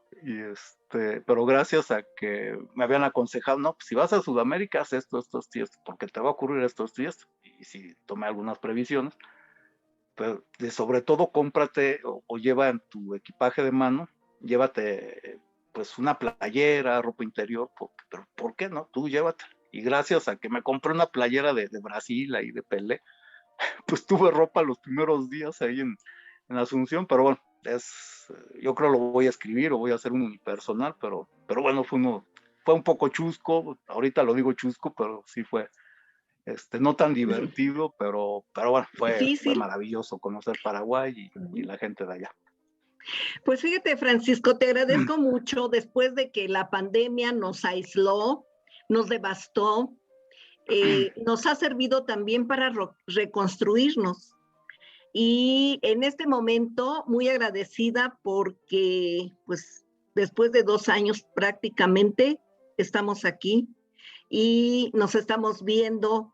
Speaker 5: Pero gracias a que me habían aconsejado, no, pues si vas a Sudamérica, haz esto, porque te va a ocurrir esto y esto. Y sí, tomé algunas previsiones, pero sobre todo cómprate o lleva en tu equipaje de mano, llévate pues una playera, ropa interior, pero ¿por qué no? Tú llévate. Y gracias a que me compré una playera de Brasil y de Pelé, pues tuve ropa los primeros días ahí en Asunción, pero bueno, yo creo lo voy a escribir o voy a hacer un unipersonal, pero bueno, fue un poco chusco, ahorita lo digo chusco, pero sí fue no tan divertido, pero bueno, fue maravilloso conocer Paraguay y la gente de allá.
Speaker 1: Pues fíjate, Francisco, te agradezco mucho después de que la pandemia nos aisló, nos devastó, nos ha servido también para reconstruirnos. Y en este momento, muy agradecida porque, pues, después de 2 años prácticamente, estamos aquí y nos estamos viendo.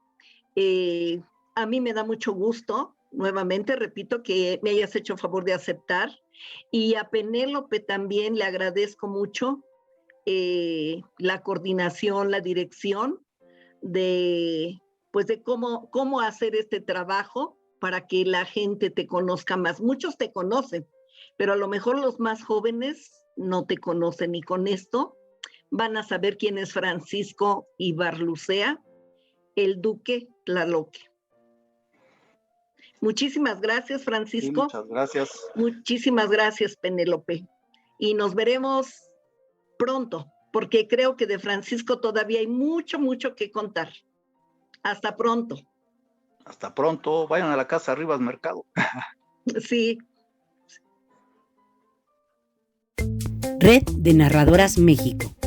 Speaker 1: A mí me da mucho gusto, nuevamente, repito, que me hayas hecho favor de aceptar. Y a Penélope también le agradezco mucho la coordinación, la dirección de cómo hacer este trabajo para que la gente te conozca más. Muchos te conocen, pero a lo mejor los más jóvenes no te conocen y con esto van a saber quién es Francisco Ibarlucea, el Duque Tlaloque. Muchísimas gracias, Francisco.
Speaker 5: Sí, muchas gracias.
Speaker 1: Muchísimas gracias, Penélope. Y nos veremos pronto, porque creo que de Francisco todavía hay mucho, mucho que contar. Hasta pronto.
Speaker 5: Hasta pronto. Vayan a la Casa Rivas Mercado.
Speaker 1: Sí.
Speaker 6: Red de Narradoras México.